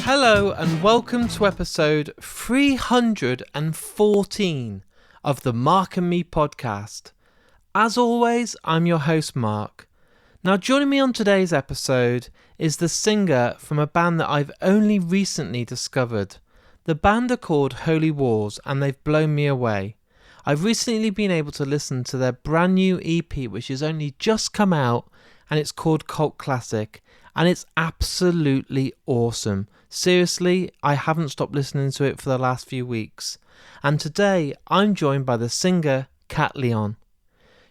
Hello and welcome to episode 314 of the Mark and Me podcast. As always, I'm your host Mark. Now joining me on today's episode is the singer from a band that I've only recently discovered. The band are called Holy Wars and they've blown me away. I've recently been able to listen to their brand new EP which has only just come out and it's called Cult Classic and it's absolutely awesome. Seriously, I haven't stopped listening to it for the last few weeks. And today I'm joined by the singer Kat Leon.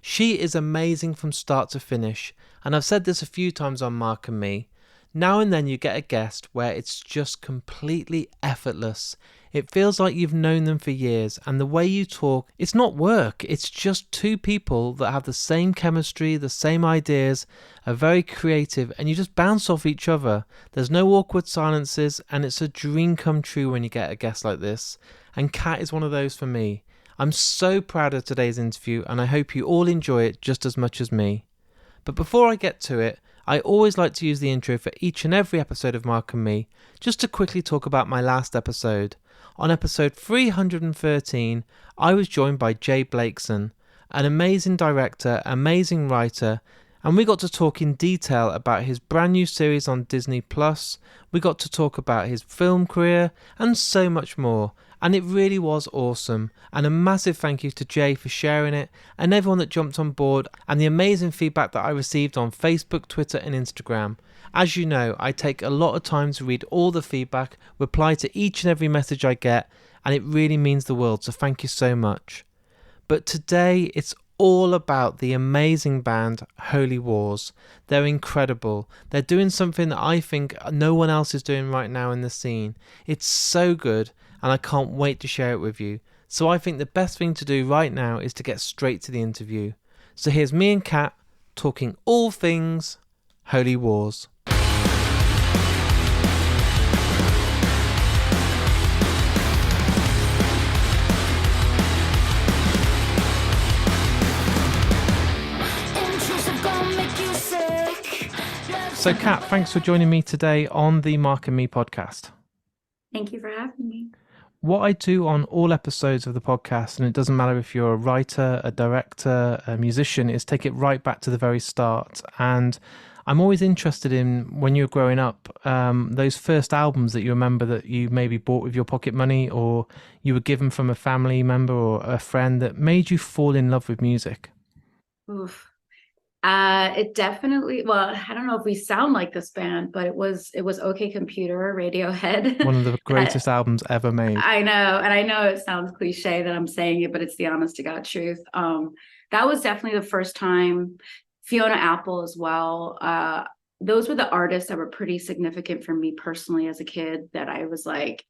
She is amazing from start to finish, and I've said this a few times on Mark and Me. Now and then you get a guest where it's just completely effortless. It feels like you've known them for years, and the way you talk, it's not work, it's just two people that have the same chemistry, the same ideas, are very creative, and you just bounce off each other. There's no awkward silences, and it's a dream come true when you get a guest like this. And Kat is one of those for me. I'm so proud of today's interview, and I hope you all enjoy it just as much as me. But before I get to it, I always like to use the intro for each and every episode of Mark and Me, just to quickly talk about my last episode. On episode 313, I was joined by Jay Blakeson, an amazing director, amazing writer, and we got to talk in detail about his brand new series on Disney+, we got to talk about his film career, and so much more. And it really was awesome. And a massive thank you to Jay for sharing it and everyone that jumped on board and the amazing feedback that I received on Facebook, Twitter and Instagram. As you know, I take a lot of time to read all the feedback, reply to each and every message I get, and it really means the world, so thank you so much. But today it's all about the amazing band Holy Wars. They're incredible. They're doing something that I think no one else is doing right now in the scene. It's so good. And I can't wait to share it with you. So I think the best thing to do right now is to get straight to the interview. So here's me and Kat talking all things Holy Wars. So Kat, thanks for joining me today on the Mark and Me podcast. Thank you for having me. What I do on all episodes of the podcast, and it doesn't matter if you're a writer, a director, a musician, is take it right back to the very start. And I'm always interested in, when you were growing up, those first albums that you remember that you maybe bought with your pocket money or you were given from a family member or a friend that made you fall in love with music. Oof. It definitely, well, I don't know if we sound like this band, but it was OK Computer, Radiohead. One of the greatest albums ever made. I know. And I know it sounds cliche that I'm saying it, but it's the honest to God truth. That was definitely the first time. Fiona Apple as well. Those were the artists that were pretty significant for me personally as a kid, that I was like,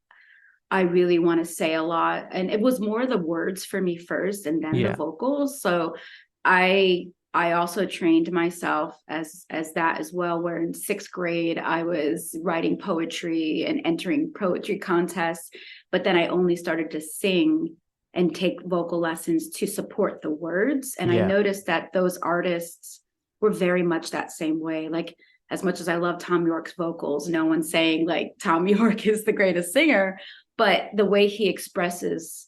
I really want to say a lot. And it was more the words for me first and then the vocals. So I also trained myself as that as well, where in 6th grade, I was writing poetry and entering poetry contests, but then I only started to sing and take vocal lessons to support the words. And I noticed that those artists were very much that same way. Like, as much as I love Tom York's vocals, no one's saying like Tom York is the greatest singer, but the way he expresses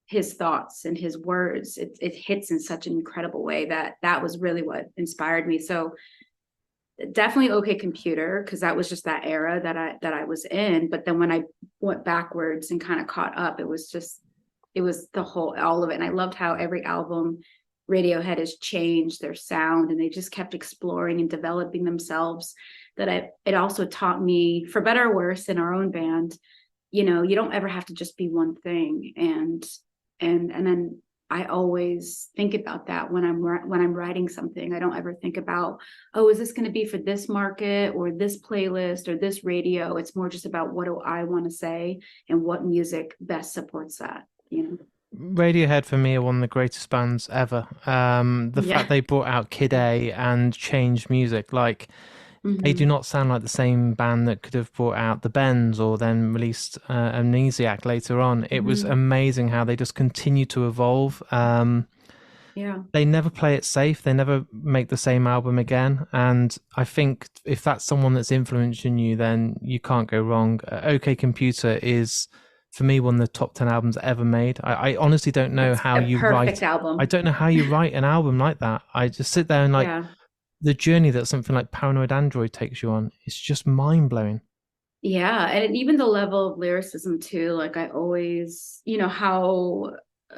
his thoughts and his words, it hits in such an incredible way that was really what inspired me. So definitely OK Computer, because that was just that era that I was in. But then when I went backwards and kind of caught up, it was all of it. And I loved how every album Radiohead has changed their sound, and they just kept exploring and developing themselves. It also taught me, for better or worse, in our own band, you don't ever have to just be one thing. And then I always think about that when I'm writing something. I don't ever think about, oh, is this going to be for this market or this playlist or this radio? It's more just about, what do I want to say and what music best supports that, Radiohead for me are one of the greatest bands ever. The fact they brought out Kid A and changed music, like they do not sound like the same band that could have brought out the Bends or then released Amnesiac later on. It was amazing how they just continue to evolve. Yeah. they never play it safe. They never make the same album again. And I think if that's someone that's influencing you, then you can't go wrong. OK Computer is, for me, one of the top 10 albums ever made. I honestly don't know It's how a you perfect write. I album. don't know how you write an album like that. I just sit there and like Yeah. the journey that something like Paranoid Android takes you on. It's just mind blowing. Yeah, and even the level of lyricism too, like I always, how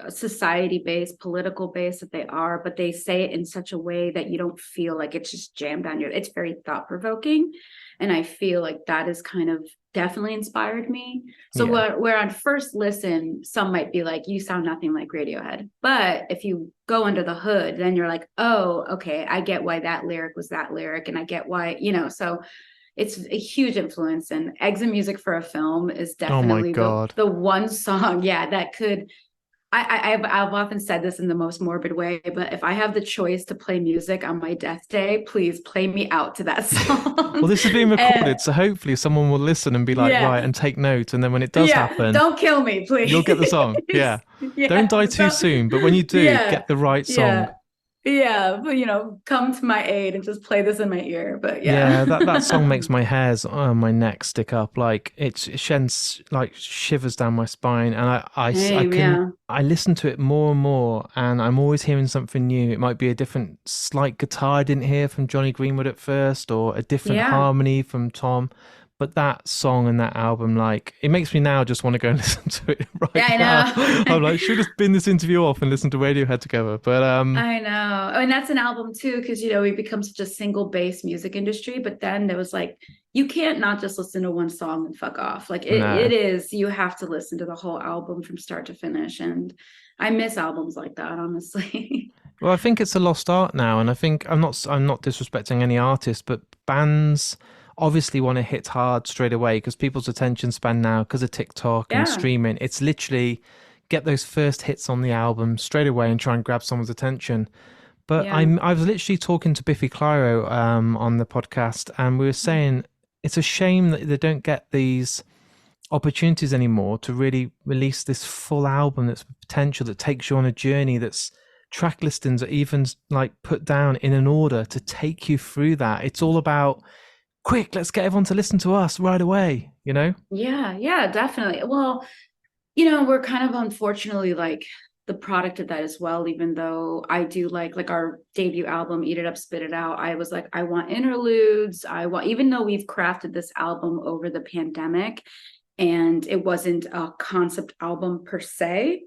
society based, political based that they are, but they say it in such a way that you don't feel like it's just jammed down your, it's very thought provoking. And I feel like that is kind of definitely inspired me. So Yeah. where on first listen, some might be like, you sound nothing like Radiohead. But if you go under the hood, then you're like, oh, okay, I get why that lyric was that lyric. And I get why, so it's a huge influence, and Exit Music for a Film is Oh my definitely the God. the one song, yeah, that could. I've often said this in the most morbid way, but if I have the choice to play music on my death day, please play me out to that Well, song. this is being And recorded, so hopefully someone will listen and be like, yeah, right, and take note. And then when it does yeah, happen, don't kill me, you'll get the song. please. Yeah. Don't Yeah, die too don't, soon, but when you do, yeah, get the right song. yeah, yeah. But come to my aid and just play this in my ear. But Yeah, yeah, that song makes my hairs on my neck stick up. Like it sends like shivers down my spine, and I same, can yeah, I listen to it more and more, and I'm always hearing something new. It might be a different slight guitar I didn't hear from Johnny Greenwood at first, or a different yeah. harmony from Tom. But that song and that album, like, it makes me now just want to go and listen to it Yeah, right I now. I'm know. like, should have been this interview off and listen to Radiohead together. But I know. And that's an album too, because we become such a single based music industry. But then there was like, you can't not just listen to one song and fuck off. Like no. it is, you have to listen to the whole album from start to finish. And I miss albums like that, honestly. Well, I think it's a lost art now, and I think I'm not disrespecting any artist, but bands obviously want to hit hard straight away because people's attention span now, because of TikTok and Yeah. streaming, it's literally get those first hits on the album straight away and try and grab someone's attention. But Yeah. I was literally talking to Biffy Clyro on the podcast, and we were saying it's a shame that they don't get these opportunities anymore to really release this full album that's potential, that takes you on a journey, that's track listings are even like put down in an order to take you through that. It's all about quick, let's get everyone to listen to us right away, you know? Yeah. Yeah, definitely. Well, we're kind of unfortunately like the product of that as well, even though I do like our debut album, Eat It Up, Spit It Out. I was like, I want interludes. Even though we've crafted this album over the pandemic and it wasn't a concept album per se,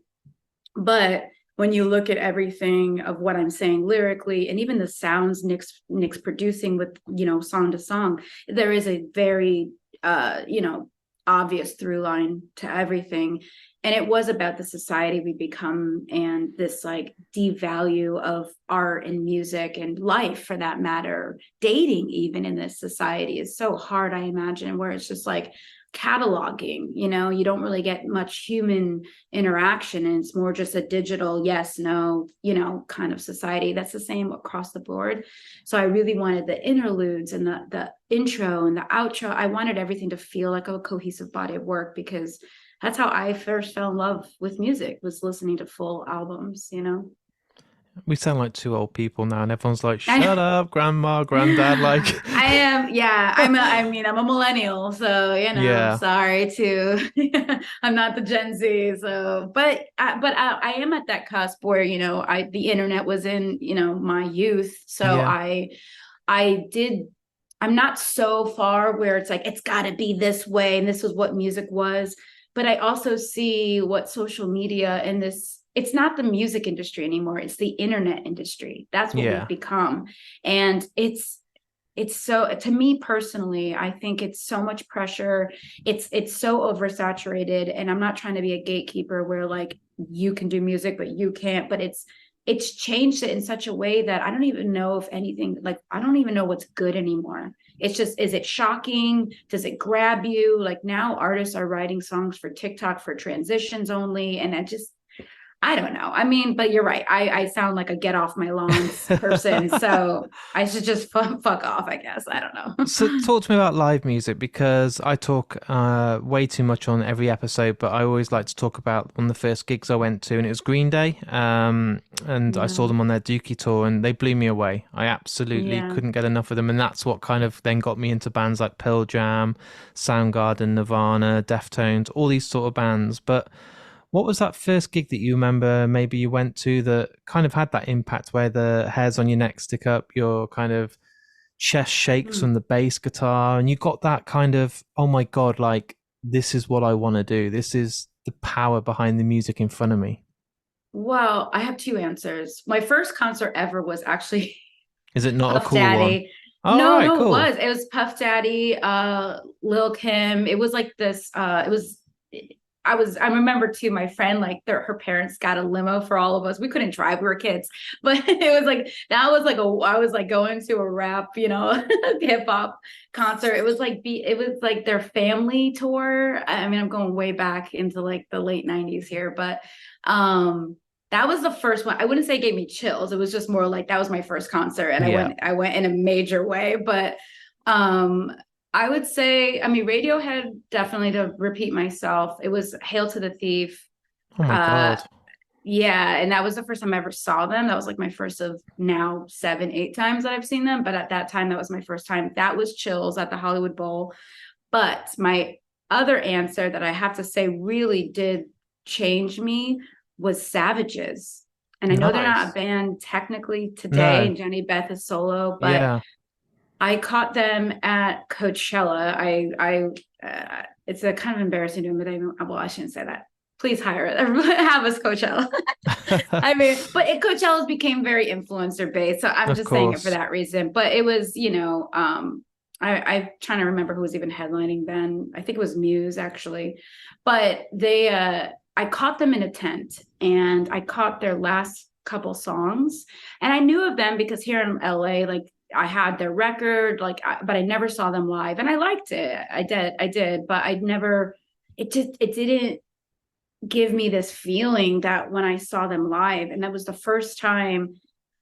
but when you look at everything of what I'm saying lyrically and even the sounds Nick's producing with, song to song, there is a very obvious through line to everything. And it was about the society we become and this like devalue of art and music and life for that matter. Dating even in this society is so hard, I imagine, where it's just like cataloging, you don't really get much human interaction, and it's more just a digital yes no kind of society. That's the same across the board. So I really wanted the interludes and the intro and the outro. I wanted everything to feel like a cohesive body of work, because that's how I first fell in love with music, was listening to full albums. We sound like two old people now, and everyone's like, shut I, up, grandma, granddad. Like, I am, yeah. I'm a millennial, so yeah, sorry to, I'm not the Gen Z, so, but I am at that cusp where the internet was in my youth, so yeah, I did. I'm not so far where it's like it's got to be this way, and this was what music was. But I also see what social media and this. It's not the music industry anymore. It's the internet industry. That's what we've yeah. become, and it's so, to me personally, I think it's so much pressure. It's so oversaturated, and I'm not trying to be a gatekeeper where like you can do music but you can't, but it's changed it in such a way that I don't even know if anything, like I don't even know what's good anymore. It's just, is it shocking? Does it grab you? Like now artists are writing songs for TikTok for transitions only, and I don't know. I mean, but you're right. I sound like a get off my lawns person. So I should just fuck off, I guess. I don't So know. talk to me about live music, because I talk way too much on every episode, but I always like to talk about one of the first gigs I went to, and it was Green Day. And I saw Yeah. them on their Dookie tour, and they blew me away. I absolutely Yeah. couldn't get enough of them, and that's what kind of then got me into bands like Pearl Jam, Soundgarden, Nirvana, Deftones, all these sort of bands. But what was that first gig that you remember maybe you went to that kind of had that impact, where the hairs on your neck stick up, your kind of chest shakes Hmm. from the bass guitar, and you got that kind of, oh my god, like this is what I want to do, this is the power behind the music in front of me? Well, I have two answers. My first concert ever was actually Is it not a Puff cool one? Daddy. All No, right, no, it cool. was. It was Puff Daddy, Lil Kim. It was like this, it was I remember too, my friend, like her parents got a limo for all of us. We couldn't drive, we were kids, but it was like that was like I was like going to a rap, hip hop concert. It was like their family tour. I mean, I'm going way back into like the late 90s here, but um that was the first one. I wouldn't say it gave me chills. It was just more like that was my first concert, and Yeah. I went in a major way. But um I would say, I mean, Radiohead, definitely, to repeat myself. It was Hail to the Thief. Oh my Uh god. yeah, and that was the first time I ever saw them. That was like my first of now 7, 8 times that I've seen them. But at that time, that was my first time. That was Chills at the Hollywood Bowl. But my other answer that I have to say really did change me was Savages. And I know they're not a Nice. band technically today, No. and Jenny Beth is solo, but Yeah. I caught them at Coachella. It's a kind of embarrassing to admit. Well, I shouldn't say that. Please hire it. Have us Coachella. I mean, but Coachella's became very influencer based, so I'm Of just saying it for course. that reason. But it was, I'm trying to remember who was even headlining then. I think it was Muse actually, but I caught them in a tent, and I caught their last couple songs, and I knew of them because here in LA, like I had their record, but I never saw them live, and I liked it. I did, but I never. It didn't give me this feeling that when I saw them live, and that was the first time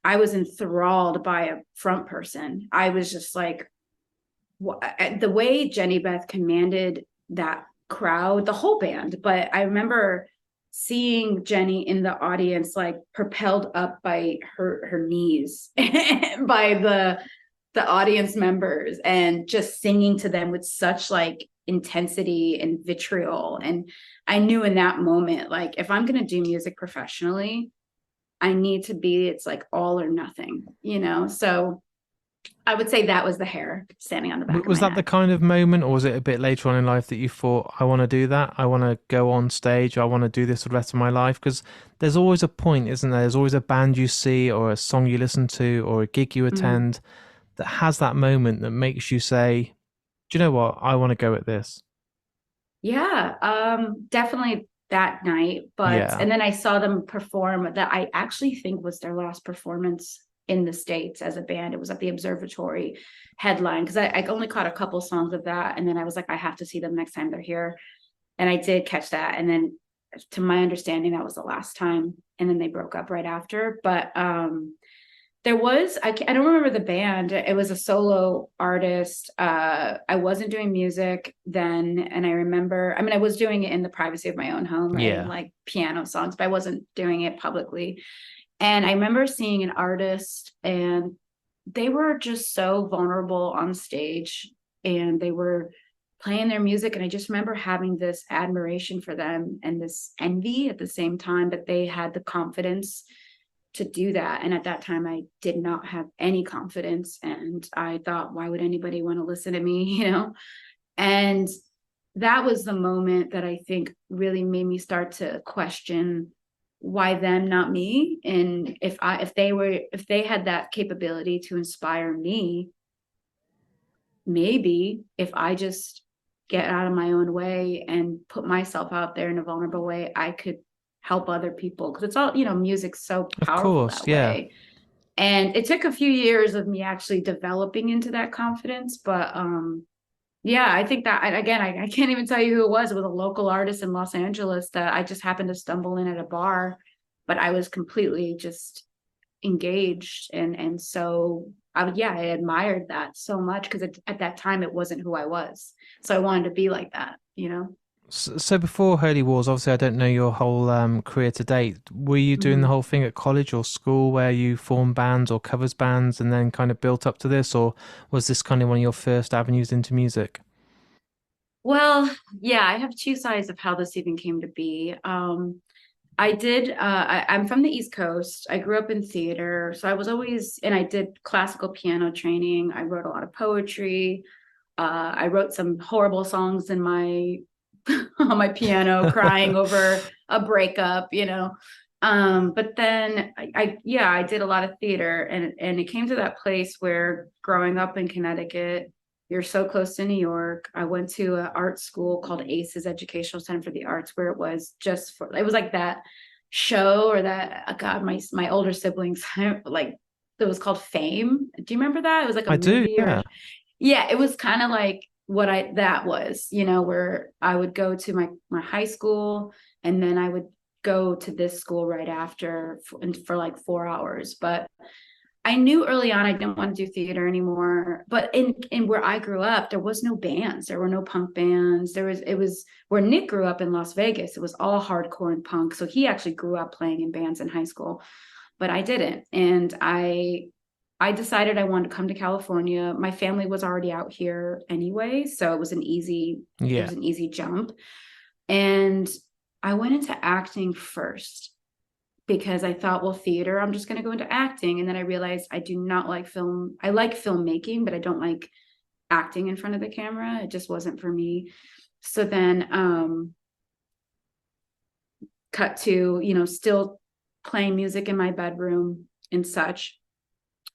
I was enthralled by a front person. I was just like, the way Jenny Beth commanded that crowd, the whole band. But I remember seeing Jenny in the audience, like propelled up by her knees by the audience members, and just singing to them with such like intensity and vitriol. And I knew in that moment, like, if I'm going to do music professionally, I need to be, it's like all or nothing, So I would say that was the hair standing on the back of Was my that the neck. kind of moment, or was it a bit later on in life that you thought, I want to do that? I want to go on stage. I want to do this for the rest of my life? Because there's always a point, isn't there? There's always a band you see, or a song you listen to, or a gig you Mhm. attend that has that moment that makes you say, do you know what? I want to go at this. Yeah, definitely that night. But Yeah. and then I saw them perform that I actually think was their last performance in the States as a band. It was at the Observatory headline, because I only caught a couple songs of that, and then I was like, I have to see them next time they're here. And I did catch that. And then to my understanding, that was the last time. And then they broke up right after. But there was, I don't remember the band. It was a solo artist. I wasn't doing music then. And I remember, I mean, I was doing it in the privacy of my own home, writing Yeah. like piano songs, but I wasn't doing it publicly. And I remember seeing an artist, and they were just so vulnerable on stage, and they were playing their music. And I just remember having this admiration for them and this envy at the same time, that they had the confidence to do that. And at that time, I did not have any confidence. And I thought, why would anybody want to listen to me? And that was the moment that I think really made me start to question, why them, not me? And if they had that capability to inspire me, maybe if I just get out of my own way and put myself out there in a vulnerable way, I could help other people. Because it's all, music's so Of powerful course. that Yeah. way. And it took a few years of me actually developing into that confidence. But yeah, I think that, again, I can't even tell you who it was. It was a local artist in Los Angeles that I just happened to stumble in at a bar. but I was completely just engaged. And so I admired that so much because at that time it wasn't who I was. So I wanted to be like that, you know? So before Holy Wars, obviously I don't know your whole career to date. Were you doing the Mhm. whole thing at college or school where you formed bands or covers bands and then kind of built up to this, or was this kind of one of your first avenues into music? Well, yeah, I have two sides of how this even came to be. I'm from the East Coast. I grew up in theater. So I was always, and I did classical piano training. I wrote a lot of poetry. I wrote some horrible songs in my on my piano, crying over a breakup, you know. But then I did a lot of theater, and it came to that place where growing up in Connecticut, you're so close to New York. I went to an art school called ACES Educational Center for the Arts, where it was like that show or that God, my older siblings like it was called Fame. Do you remember that? It was like a I do, movie or yeah. yeah, it was kind of like what I that was, you know, where I would go to my high school and then I would go to this school right after for like 4 hours. But I knew early on I didn't want to do theater anymore. But in where I grew up, there was no bands. There were no punk bands. It was where Nick grew up in Las Vegas. It was all hardcore and punk. So he actually grew up playing in bands in high school, but I didn't. And I decided I wanted to come to California. My family was already out here anyway, so it Yeah. was an easy jump. And I went into acting first because I thought, well, theater, I'm just going to go into acting. And then I realized I do not like film. I like filmmaking, but I don't like acting in front of the camera. It just wasn't for me. So then cut to, you know, still playing music in my bedroom and such.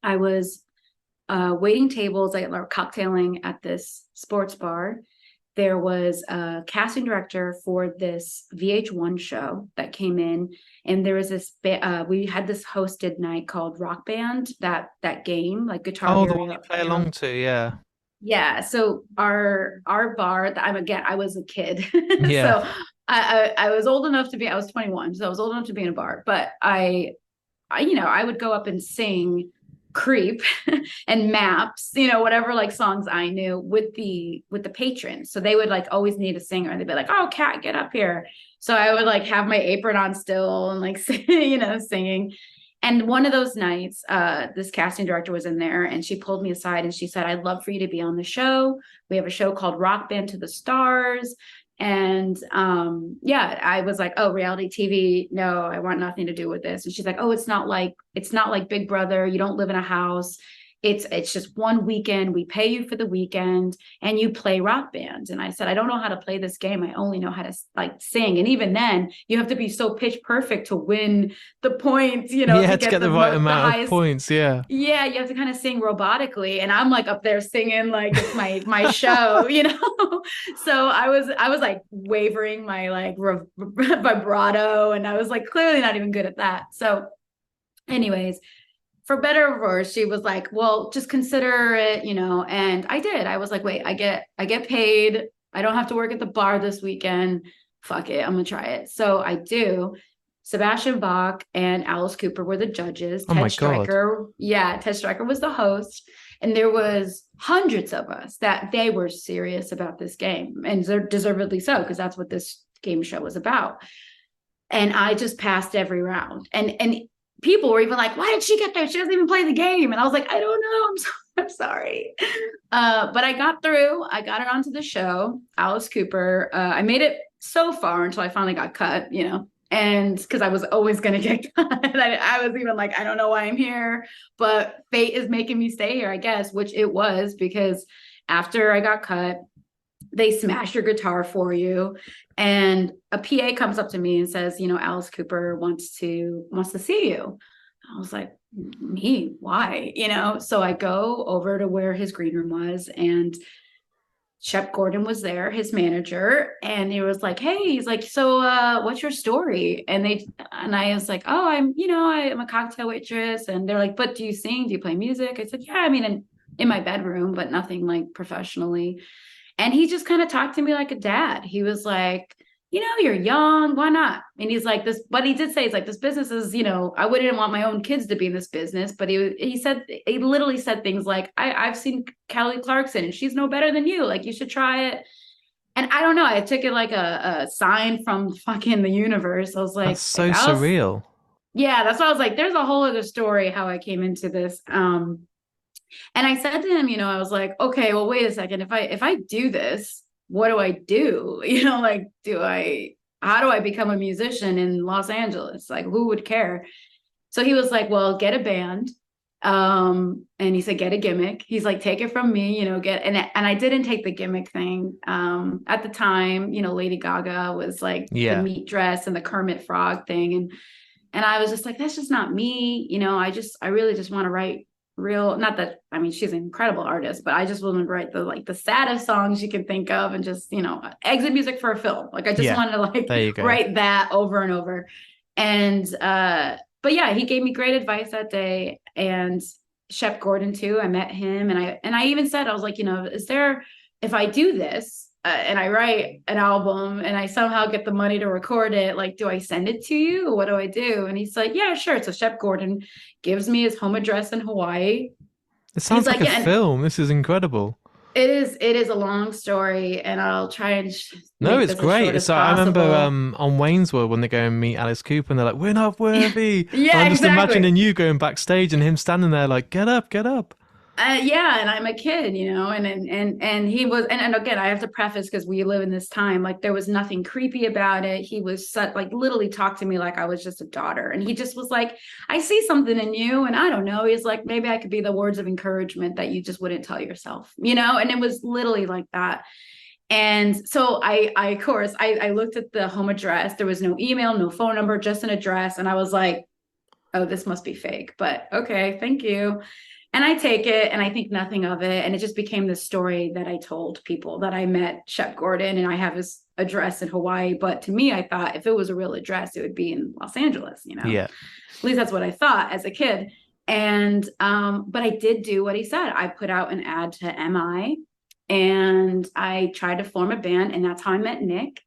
I was waiting tables, I were cocktailing at this sports bar. There was a casting director for this VH1 show that came in, and there was we had this hosted night called Rock Band, that game, like Guitar Oh, the one you play Hero. along to, yeah. Yeah, so our bar, I was a kid. Yeah. So I was old enough to be, I was 21, so I was old enough to be in a bar, but you know, I would go up and sing Creep and Maps, you know, whatever like songs I knew with the patrons. So they would like always need a singer and they'd be like, "Oh, Kat, get up here." So I would like have my apron on still and like you know, singing. And one of those nights, this casting director was in there and she pulled me aside and she said, "I'd love for you to be on the show. We have a show called Rock Band to the Stars." And yeah, I was like, "Oh, reality TV, no, I want nothing to do with this." And she's like, "Oh, it's not like Big Brother. You don't live in a house. It's just one weekend. We pay you for the weekend and you play rock band." And I said, "I don't know how to play this game. I only know how to like sing. And even then, you have to be so pitch perfect to win the points, you know, Yeah, to to get get the right the amount of highest." points, yeah. Yeah, you have to kind of sing robotically, and I'm like up there singing like it's my show, you know. So I was like wavering my like vibrato, and I was like clearly not even good at that. So, anyways, for better or worse, she was like, "Well, just consider it," you know. And I did. I was like, "Wait, I get paid. I don't have to work at the bar this weekend. Fuck it, I'm gonna try it." So I do. Sebastian Bach and Alice Cooper were the judges. Oh my God. Ted Stryker was the host, and there was hundreds of us that they were serious about this game, and deservedly so, because that's what this game show was about. And I just passed every round, and people were even like, "Why did she get there? She doesn't even play the game." And I was like, "I don't know. I'm sorry." But I got through. I got it onto the show. Alice Cooper. I made it so far until I finally got cut, you know, and because I was always going to get cut. I was even like, I don't know why I'm here, but fate is making me stay here, I guess, which it was, because after I got cut, they smash your guitar for you, and a PA comes up to me and says, "You know, Alice Cooper wants to see you." I was like, "Me? Why?" You know, so I go over to where his green room was, and Shep Gordon was there, his manager, and he was like, "Hey," he's like, "So what's your story?" And I was like, "Oh, I'm a cocktail waitress." And they're like, "But do you sing? Do you play music?" I said, "Yeah, I mean in my bedroom, but nothing like professionally." And he just kind of talked to me like a dad. He was like, you're young, why not? And he's like, this, but he did say, it's like, this business is, I wouldn't want my own kids to be in this business. But he literally said things like, I've seen Kelly Clarkson and she's no better than you. Like, you should try it. And I don't know, I took it like a sign from fucking the universe. I was That's like, so surreal. yeah, that's why I was like, there's a whole other story how I came into this. And I said to him, I was like, okay, well, wait a second. If I do this, what do I do? Like, how do I become a musician in Los Angeles? Like, who would care? So he was like, well, get a band. And he said, get a gimmick. He's like, take it from me, and I didn't take the gimmick thing. At the time, Lady Gaga was like the Yeah. meat dress and the Kermit Frog thing. And I was just like, that's just not me. I really just want to write real, not that, I mean, she's an incredible artist, but I just want to write the saddest songs you can think of and just, exit music for a film. Like, I just wanted to There you go. write that over and over. And, but yeah, he gave me great advice that day. And Shep Gordon too. I met him and I even said, I was like, if I do this, and I write an album and I somehow get the money to record it, like, do I send it to you? What do I do? And he's like, yeah, sure. So Shep Gordon gives me his home address in Hawaii. It sounds like a yeah, film. This is incredible. it is a long story, and I'll try and No, make it's this as short great. as So I remember possible. on Wayne's World when they go and meet Alice Cooper and they're like, "We're not worthy." And Yeah, I'm just exactly. imagining you going backstage and him standing there like, "Get up, get up." Yeah, and I'm a kid, and he was, and again, I have to preface because we live in this time, like, there was nothing creepy about it. He was such, like, literally talked to me like I was just a daughter, and he just was like, I see something in you, and I don't know. He's like, maybe I could be the words of encouragement that you just wouldn't tell yourself, and it was literally like that. And so I of course, I looked at the home address. There was no email, no phone number, just an address, and I was like, oh, this must be fake, but okay, thank you. And I take it and I think nothing of it. And it just became the story that I told people that I met Shep Gordon and I have his address in Hawaii. But to me, I thought if it was a real address, it would be in Los Angeles. Yeah. At least that's what I thought as a kid. And but I did do what he said. I put out an ad to MI and I tried to form a band, and that's how I met Nick.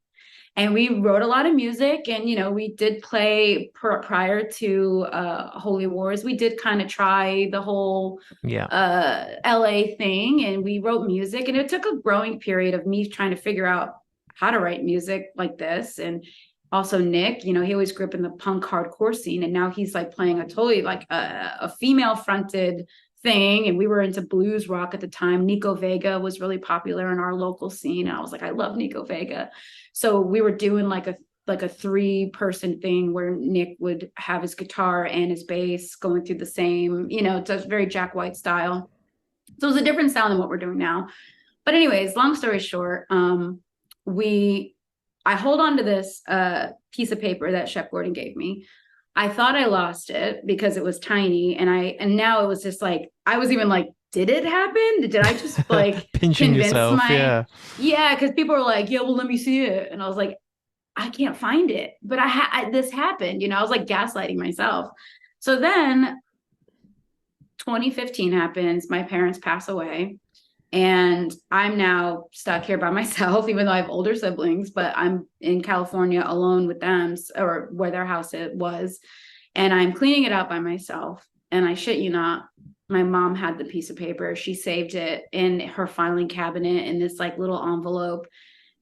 And we wrote a lot of music, and we did play prior to Holy Wars. We did kind of try the whole Yeah. LA thing, and we wrote music, and it took a growing period of me trying to figure out how to write music like this. And also Nick, he always grew up in the punk hardcore scene, and now he's like playing a totally like a female fronted thing. And we were into blues rock at the time. Nico Vega was really popular in our local scene, and I was like, I love Nico Vega. So we were doing like a 3-person thing where Nick would have his guitar and his bass going through the same, it's very Jack White style. So it was a different sound than what we're doing now. But anyways, long story short, I hold on to this piece of paper that Shep Gordon gave me. I thought I lost it because it was tiny, and now it was just like, I was even like, did it happen? Did I just like Pinching convince yourself. Yeah. yeah, because people were like, yeah, well, let me see it. And I was like, I can't find it, but this happened, I was like gaslighting myself. So then 2015 happens, my parents pass away, and I'm now stuck here by myself, even though I have older siblings, but I'm in California alone with them, or where their house it was. And I'm cleaning it out by myself. And I shit you not, my mom had the piece of paper. She saved it in her filing cabinet in this like little envelope.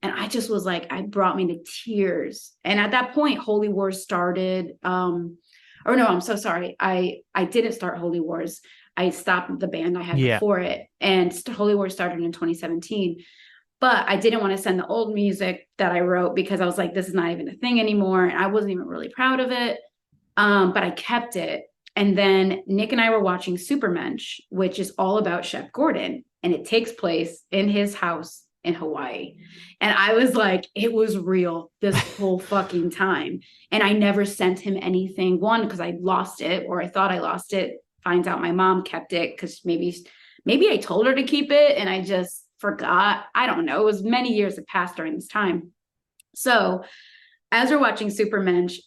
And I just was like, I brought me to tears. And at that point, Holy Wars started. Or no, I'm so sorry. I didn't start Holy Wars. I stopped the band I had before it, and Holy Wars started in 2017. But I didn't want to send the old music that I wrote because I was like, this is not even a thing anymore. And I wasn't even really proud of it. But I kept it. And then Nick and I were watching Supermensch, which is all about Shep Gordon. And it takes place in his house in Hawaii. And I was like, it was real this whole fucking time. And I never sent him anything. One, because I lost it, or I thought I lost it. Finds out my mom kept it because maybe I told her to keep it and I just forgot. I don't know. It was many years that passed during this time. So as we're watching Supermensch,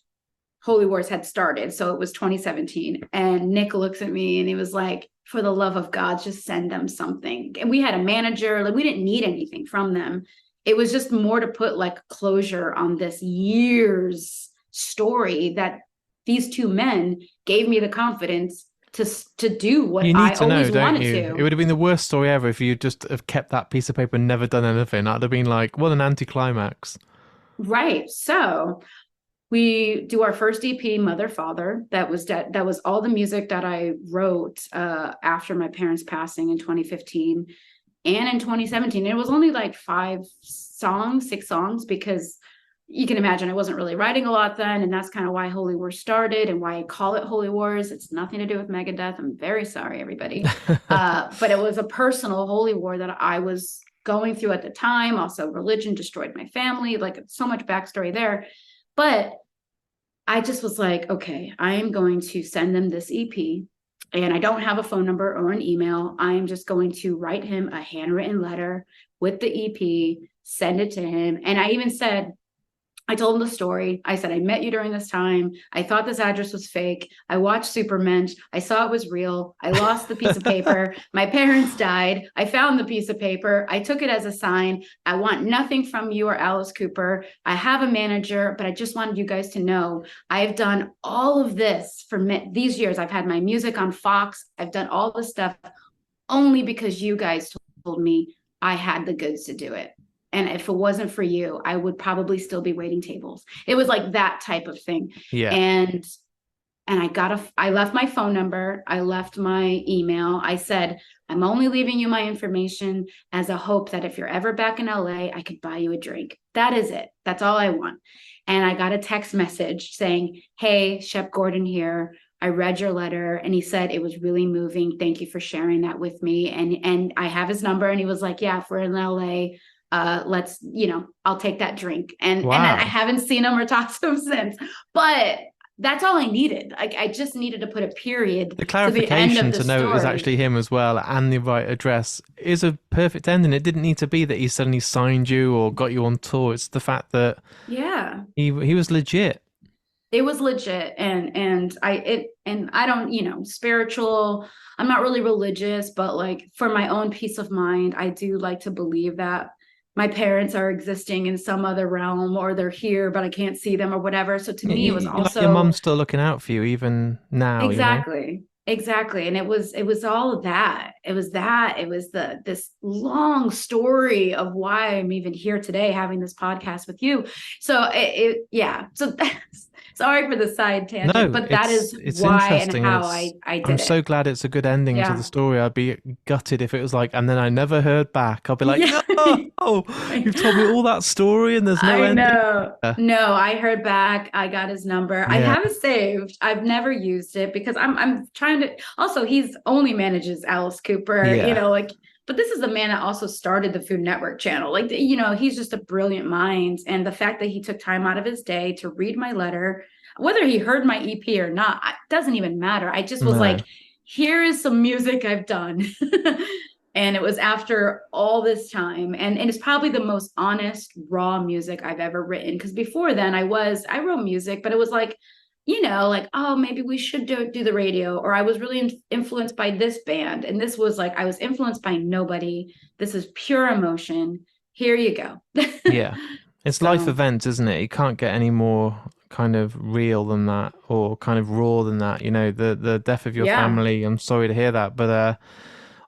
Holy Wars had started. So it was 2017. And Nick looks at me and he was like, for the love of God, just send them something. And we had a manager, like we didn't need anything from them. it was just more to put like closure on this years story that these two men gave me the confidence to do what You need I to know, always don't wanted you? It to. would have been the worst story ever if you just have kept that piece of paper and never done anything. That'd have been like, what an anticlimax. Right. So we do our first EP, Mother Father. That was all the music that I wrote after my parents' passing in 2015 and in 2017. It was only like 5 songs, 6 songs, because you can imagine I wasn't really writing a lot then, and that's kind of why Holy Wars started and why I call it Holy Wars. It's nothing to do with Megadeth. I'm very sorry, everybody. But it was a personal holy war that I was going through at the time. Also, religion destroyed my family. Like, so much backstory there. But I just was like, okay, I am going to send them this EP, and I don't have a phone number or an email. I am just going to write him a handwritten letter with the EP, send it to him. And I even said, I told him the story. I said, I met you during this time. I thought this address was fake. I watched Supermensch. I saw it was real. I lost the piece of paper. My parents died. I found the piece of paper. I took it as a sign. I want nothing from you or Alice Cooper. I have a manager, but I just wanted you guys to know I've done all of this for these years. I've had my music on Fox. I've done all this stuff only because you guys told me I had the goods to do it. And if it wasn't for you, I would probably still be waiting tables. It was like that type of thing. Yeah. And I left my phone number. I left my email. I said, I'm only leaving you my information as a hope that if you're ever back in LA, I could buy you a drink. That is it. That's all I want. And I got a text message saying, hey, Shep Gordon here. I read your letter, and he said it was really moving. Thank you for sharing that with me. And I have his number, and he was like, yeah, if we're in LA, let's, I'll take that drink. And I Wow. haven't seen him or talked to him since, but that's all I needed. I just needed to put a period The to the end clarification of the to know it was story. actually him as well and the right address is a perfect ending. It didn't need to be that he suddenly signed you or got you on tour. It's the fact that Yeah, he was legit. it was legit. And I don't, spiritual. I'm not really religious, but like for my own peace of mind, I do like to believe that my parents are existing in some other realm, or they're here, but I can't see them or whatever. So to me, it was Like your also mum's still looking out for you even now, you know? exactly. Exactly. And it was all of that. It was this long story of why I'm even here today having this podcast with you. So yeah. So sorry for the side tangent, No, but that is it's why and interesting and how it's I I'm did it. so glad it's a good ending to the Yeah. story. I'd be gutted if it was like, and then I never heard back. I'll be like, Yeah. no, you've told me all that story and there's no I ending. know. No, I heard back. I got his number. I Yeah, have it saved. I've never used it because I'm trying to also he's only manages Alice Cooper, yeah. like, but this is the man that also started the Food Network channel. Like, he's just a brilliant mind. And the fact that he took time out of his day to read my letter, whether he heard my EP or not, doesn't even matter. I just was No. like, here is some music I've done. And it was after all this time, and it's probably the most honest raw music I've ever written, because before then I wrote music, but it was like, like, oh, maybe we should do the radio, or I was really influenced by this band, and this was like I was influenced by nobody. This is pure emotion. Here you go. Yeah. It's life So events, isn't it? You can't get any more kind of real than that or kind of raw than that. You know, the death of your yeah, family, I'm sorry to hear that, but yeah,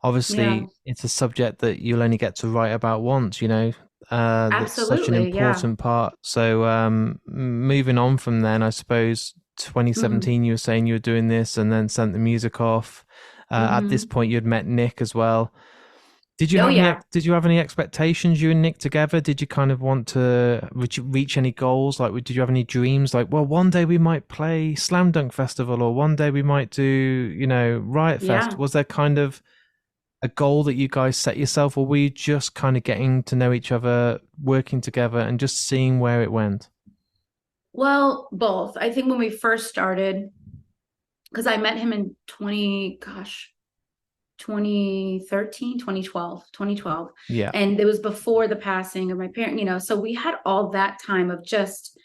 obviously it's a subject that you'll only get to write about once, that's such an absolutely, yeah. important part. So moving on from then, I suppose Mm-hmm. 2017 you were saying you were doing this and then sent the music off. At this Mm-hmm. point you'd met Nick as well. Oh yeah. Did you have any expectations, you and Nick together? Did you kind of want to reach any goals? Like, did you have any dreams? Like, well, one day we might play Slam Dunk Festival, or one day we might do, Riot Fest. Yeah. Was there kind of a goal that you guys set yourself, or were you just kind of getting to know each other, working together, and just seeing where it went? Well, both. I think when we first started, because I met him in 2013, 2012. Yeah, And it was before the passing of my parent, so we had all that time of just,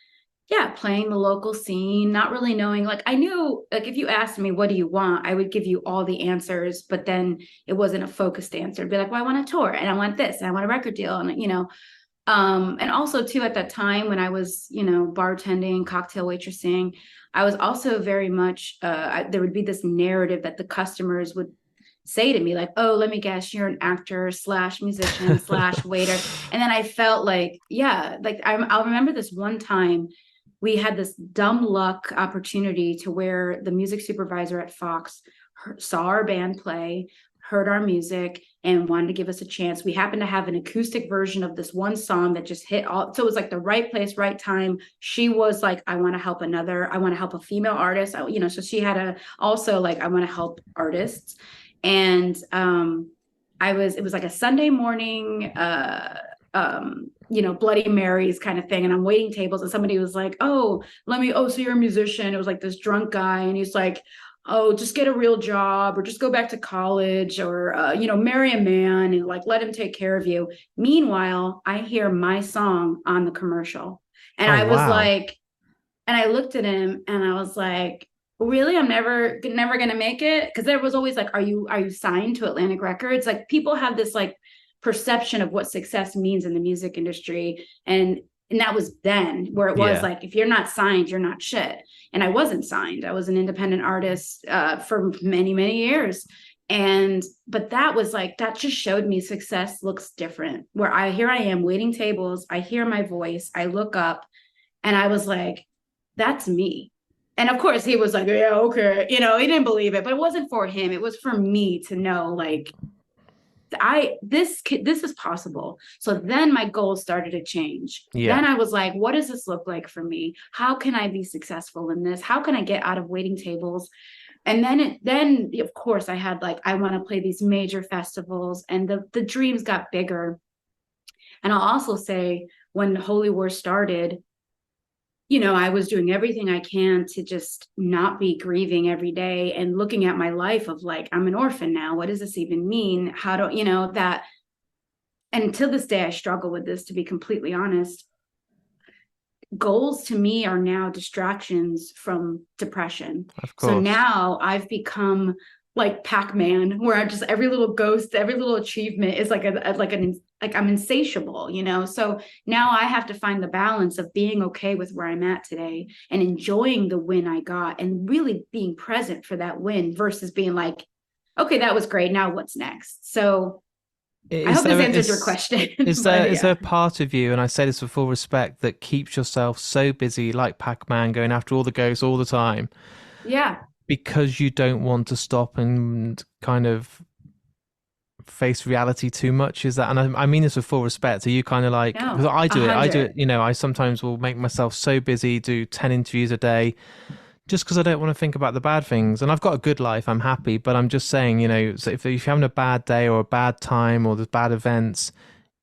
yeah, playing the local scene, not really knowing. Like, I knew, like, if you asked me, what do you want? I would give you all the answers, but then it wasn't a focused answer. It'd be like, well, I want a tour and I want this and I want a record deal. And, And also too, at that time when I was, bartending, cocktail waitressing, I was also very much, there would be this narrative that the customers would say to me, like, oh, let me guess, you're an actor slash musician slash waiter. And then I felt like, yeah, like I'll remember this one time we had this dumb luck opportunity to where the music supervisor at Fox saw our band play, heard our music, and wanted to give us a chance. We happened to have an acoustic version of this one song that just hit all. So it was like the right place, right time. She was like, I want to help a female artist. So she had also like, I want to help artists. And it was like a Sunday morning, Bloody Marys kind of thing. And I'm waiting tables and somebody was like, so you're a musician. It was like this drunk guy. And he's like, oh, just get a real job or just go back to college or, marry a man and like, let him take care of you. Meanwhile, I hear my song on the commercial and Oh, I was wow. like, and I looked at him and I was like, really, I'm never going to make it. Cause there was always like, are you signed to Atlantic Records? Like people have this like perception of what success means in the music industry. And that was then where it was Yeah. like, if you're not signed, you're not shit. And I wasn't signed. I was an independent artist for many, many years. But that was like, that just showed me success looks different. Here I am waiting tables. I hear my voice. I look up and I was like, that's me. And of course he was like, yeah, okay. He didn't believe it, but it wasn't for him. It was for me to know like, this is possible. So then my goals started to change. Yeah. Then I was like, what does this look like for me? How can I be successful in this? How can I get out of waiting tables? And then of course I had like, I want to play these major festivals, and the dreams got bigger. And I'll also say when Holy War started, I was doing everything I can to just not be grieving every day and looking at my life of like, I'm an orphan now. What does this even mean? How do, that? And to this day, I struggle with this, to be completely honest. Goals to me are now distractions from depression. Of So course. now I've become like Pac-Man, where I just every little ghost, every little achievement is like like I'm insatiable, So now I have to find the balance of being okay with where I'm at today and enjoying the win I got and really being present for that win versus being like, okay, that was great. Now what's next? So I Is hope this there answers your question. is there But is there yeah. a part of you, and I say this with full respect, that keeps yourself so busy like Pac-Man going after all the ghosts all the time Yeah. because you don't want to stop and kind of face reality too much? Is that, and I mean this with full respect, are you kind of like, because No. A I do it, hundred. I sometimes will make myself so busy, do 10 interviews a day just because I don't want to think about the bad things. And I've got a good life, I'm happy, but I'm just saying, so if you're having a bad day or a bad time or there's bad events,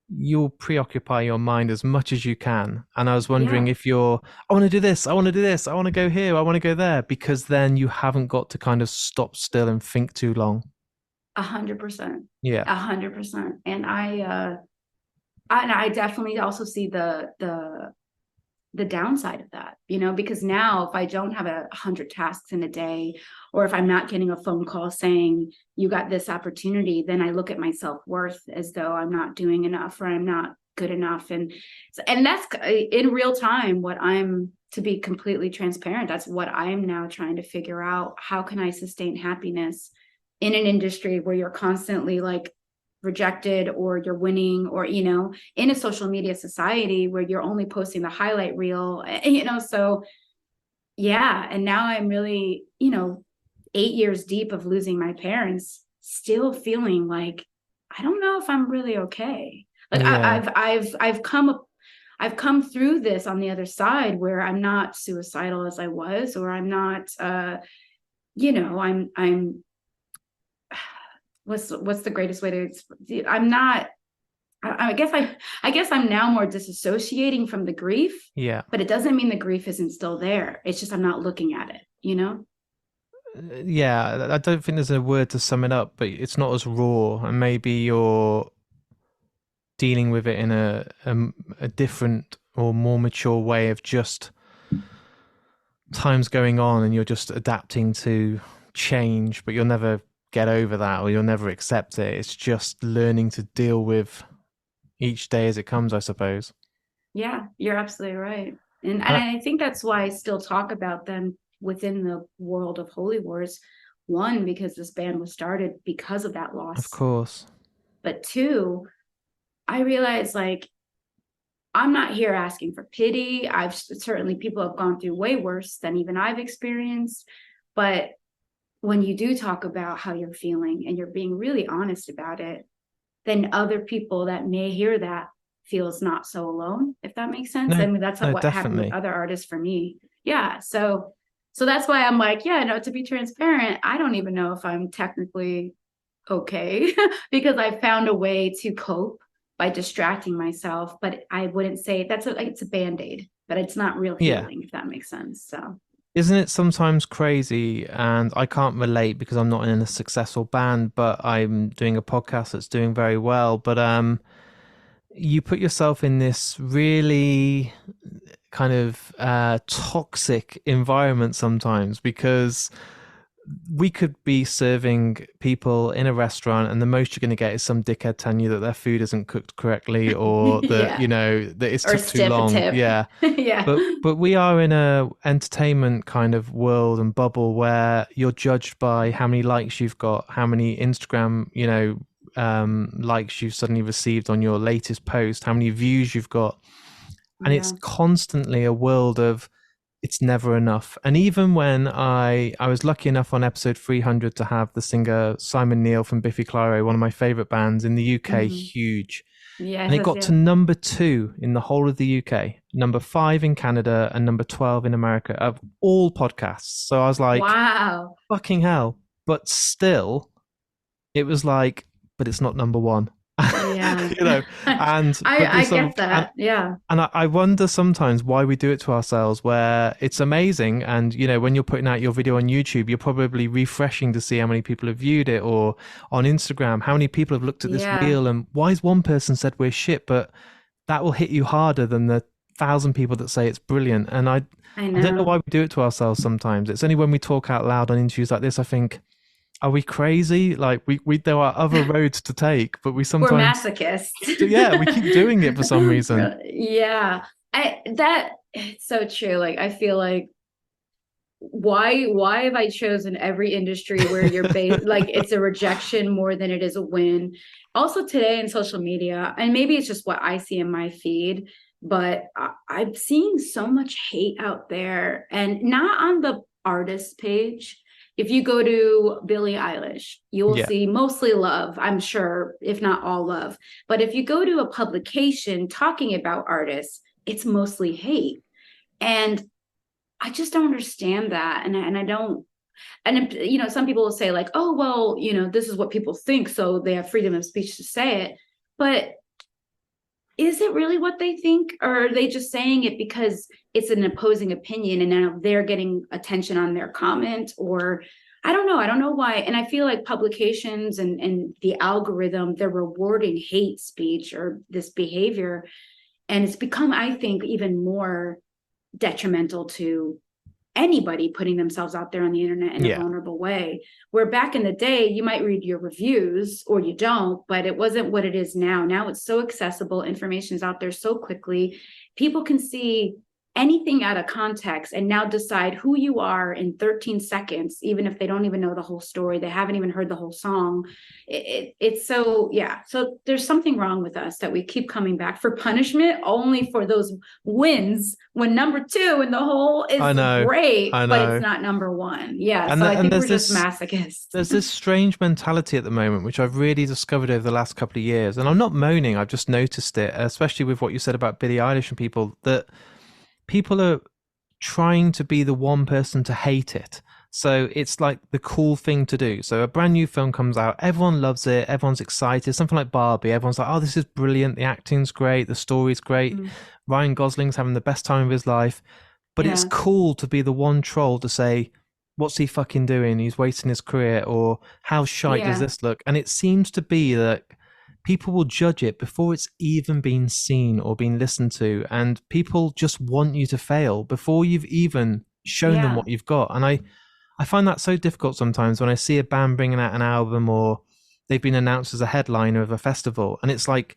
you'll preoccupy your mind as much as you can. And I was wondering Yeah. if I want to do this, I want to do this, I want to go here, I want to go there, because then you haven't got to kind of stop still and think too long. 100%. Yeah. 100%. And I definitely also see the downside of that, because now if I don't have 100 tasks in a day, or if I'm not getting a phone call saying you got this opportunity, then I look at my self-worth as though I'm not doing enough or I'm not good enough. And that's in real time what I'm, to be completely transparent, that's what I'm now trying to figure out. How can I sustain happiness in an industry where you're constantly like rejected or you're winning, or in a social media society where you're only posting the highlight reel, so yeah. And now I'm really 8 years deep of losing my parents, still feeling like I don't know if I'm really okay. Like Yeah. I've come through this on the other side where I'm not suicidal as I was, or I'm not I'm what's the greatest way to, I'm not, I guess I'm now more disassociating from the grief, Yeah. but it doesn't mean the grief isn't still there. It's just I'm not looking at it. Yeah, I don't think there's a word to sum it up, but it's not as raw, and maybe you're dealing with it in a different or more mature way of just times going on, and you're just adapting to change, but you'll never get over that, or you'll never accept it. It's just learning to deal with each day as it comes, I suppose. Yeah, you're absolutely right. And Uh, I think that's why I still talk about them within the world of Holy Wars. One, because this band was started because of that of loss. course. But two, I realized like I'm not here asking for pity. I've certainly people have gone through way worse than even I've experienced. But when you do talk about how you're feeling and you're being really honest about it, then other people that may hear that feels not so alone, if that makes sense. I No, mean, that's no, what happened with definitely. other artists for me. Yeah. So that's why I'm like, yeah, no, to be transparent, I don't even know if I'm technically okay because I found a way to cope by distracting myself. But I wouldn't say it's a band-aid, but it's not real Yeah. healing, if that makes sense. So Isn't it sometimes crazy? And I can't relate because I'm not in a successful band, but I'm doing a podcast that's doing very well. But you put yourself in this really kind of toxic environment sometimes because we could be serving people in a restaurant and the most you're going to get is some dickhead telling you that their food isn't cooked correctly or that, yeah, that it's or took too stiff a long. tip. Yeah. Yeah, But we are in a entertainment kind of world and bubble where you're judged by how many likes you've got, how many Instagram, likes you've suddenly received on your latest post, how many views you've got. And it's yeah. constantly a world of it's never enough. And even when I was lucky enough on episode 300 to have the singer Simon Neil from Biffy Clyro, one of my favorite bands in the UK, Mm-hmm. huge. And it Yes, got to yeah. number 2 in the whole of the UK, number 5 in Canada, and number 12 in America of all podcasts. So I was like, Wow. fucking hell. But still, it was like, but it's not number one. Yeah. you know, and but I there's some get that. Yeah. and I wonder sometimes why we do it to ourselves, where it's amazing. And, when you're putting out your video on YouTube, you're probably refreshing to see how many people have viewed it, or on Instagram, how many people have looked at this Yeah. reel and why has one person said we're shit? But that will hit you harder than the 1,000 people that say it's brilliant. And I I don't know why know. we do it to ourselves sometimes. It's only when we talk out loud on interviews like this, I think, are we crazy? Like we there are other roads to take, but we We're sometimes, masochists. yeah, we keep doing it for some reason. Yeah. It's so true. Like I feel like why have I chosen every industry where you're based like it's a rejection more than it is a win? Also today in social media, and maybe it's just what I see in my feed, but I'm seeing so much hate out there and not on the artist page. If you go to Billie Eilish, you will Yeah. see mostly love, I'm sure, if not all love. But if you go to a publication talking about artists, it's mostly hate. And I just don't understand that. And I don't, and some people will say, like, oh, well, this is what people think. So they have freedom of speech to say it. But is it really what they think? Or are they just saying it because it's an opposing opinion and now they're getting attention on their comment? Or I don't know. I don't know why. And I feel like publications and the algorithm, they're rewarding hate speech or this behavior. And it's become, I think, even more detrimental to anybody putting themselves out there on the internet in a Yeah. vulnerable way. Where back in the day, you might read your reviews or you don't, but it wasn't what it is now. Now it's so accessible, information is out there so quickly. People can see anything out of context and now decide who you are in 13 seconds, even if they don't even know the whole story, they haven't even heard the whole song. It's so, yeah. So there's something wrong with us that we keep coming back for punishment only for those wins when number two in the whole I is know. great, I but it's know. not number one. Yeah. And So I and think we're there's just this masochists. there's this strange mentality at the moment which I've really discovered over the last couple of years. And I'm not moaning, I've just noticed it, especially with what you said about Billie Eilish and people, that people are trying to be the one person to hate it. So it's like the cool thing to do. So a brand new film comes out, everyone loves it, everyone's excited. Something like Barbie, everyone's like, oh, this is brilliant, the acting's great, the story's great, Mm, Ryan Gosling's having the best time of his life. But it's yeah. cool to be the one troll to say, what's he fucking doing? He's wasting his career, or how shite does Yeah. this look? And it seems to be that people will judge it before it's even been seen or been listened to. And people just want you to fail before you've even shown them Yeah. what you've got. And I find that so difficult sometimes when I see a band bringing out an album or they've been announced as a headliner of a festival. And it's like,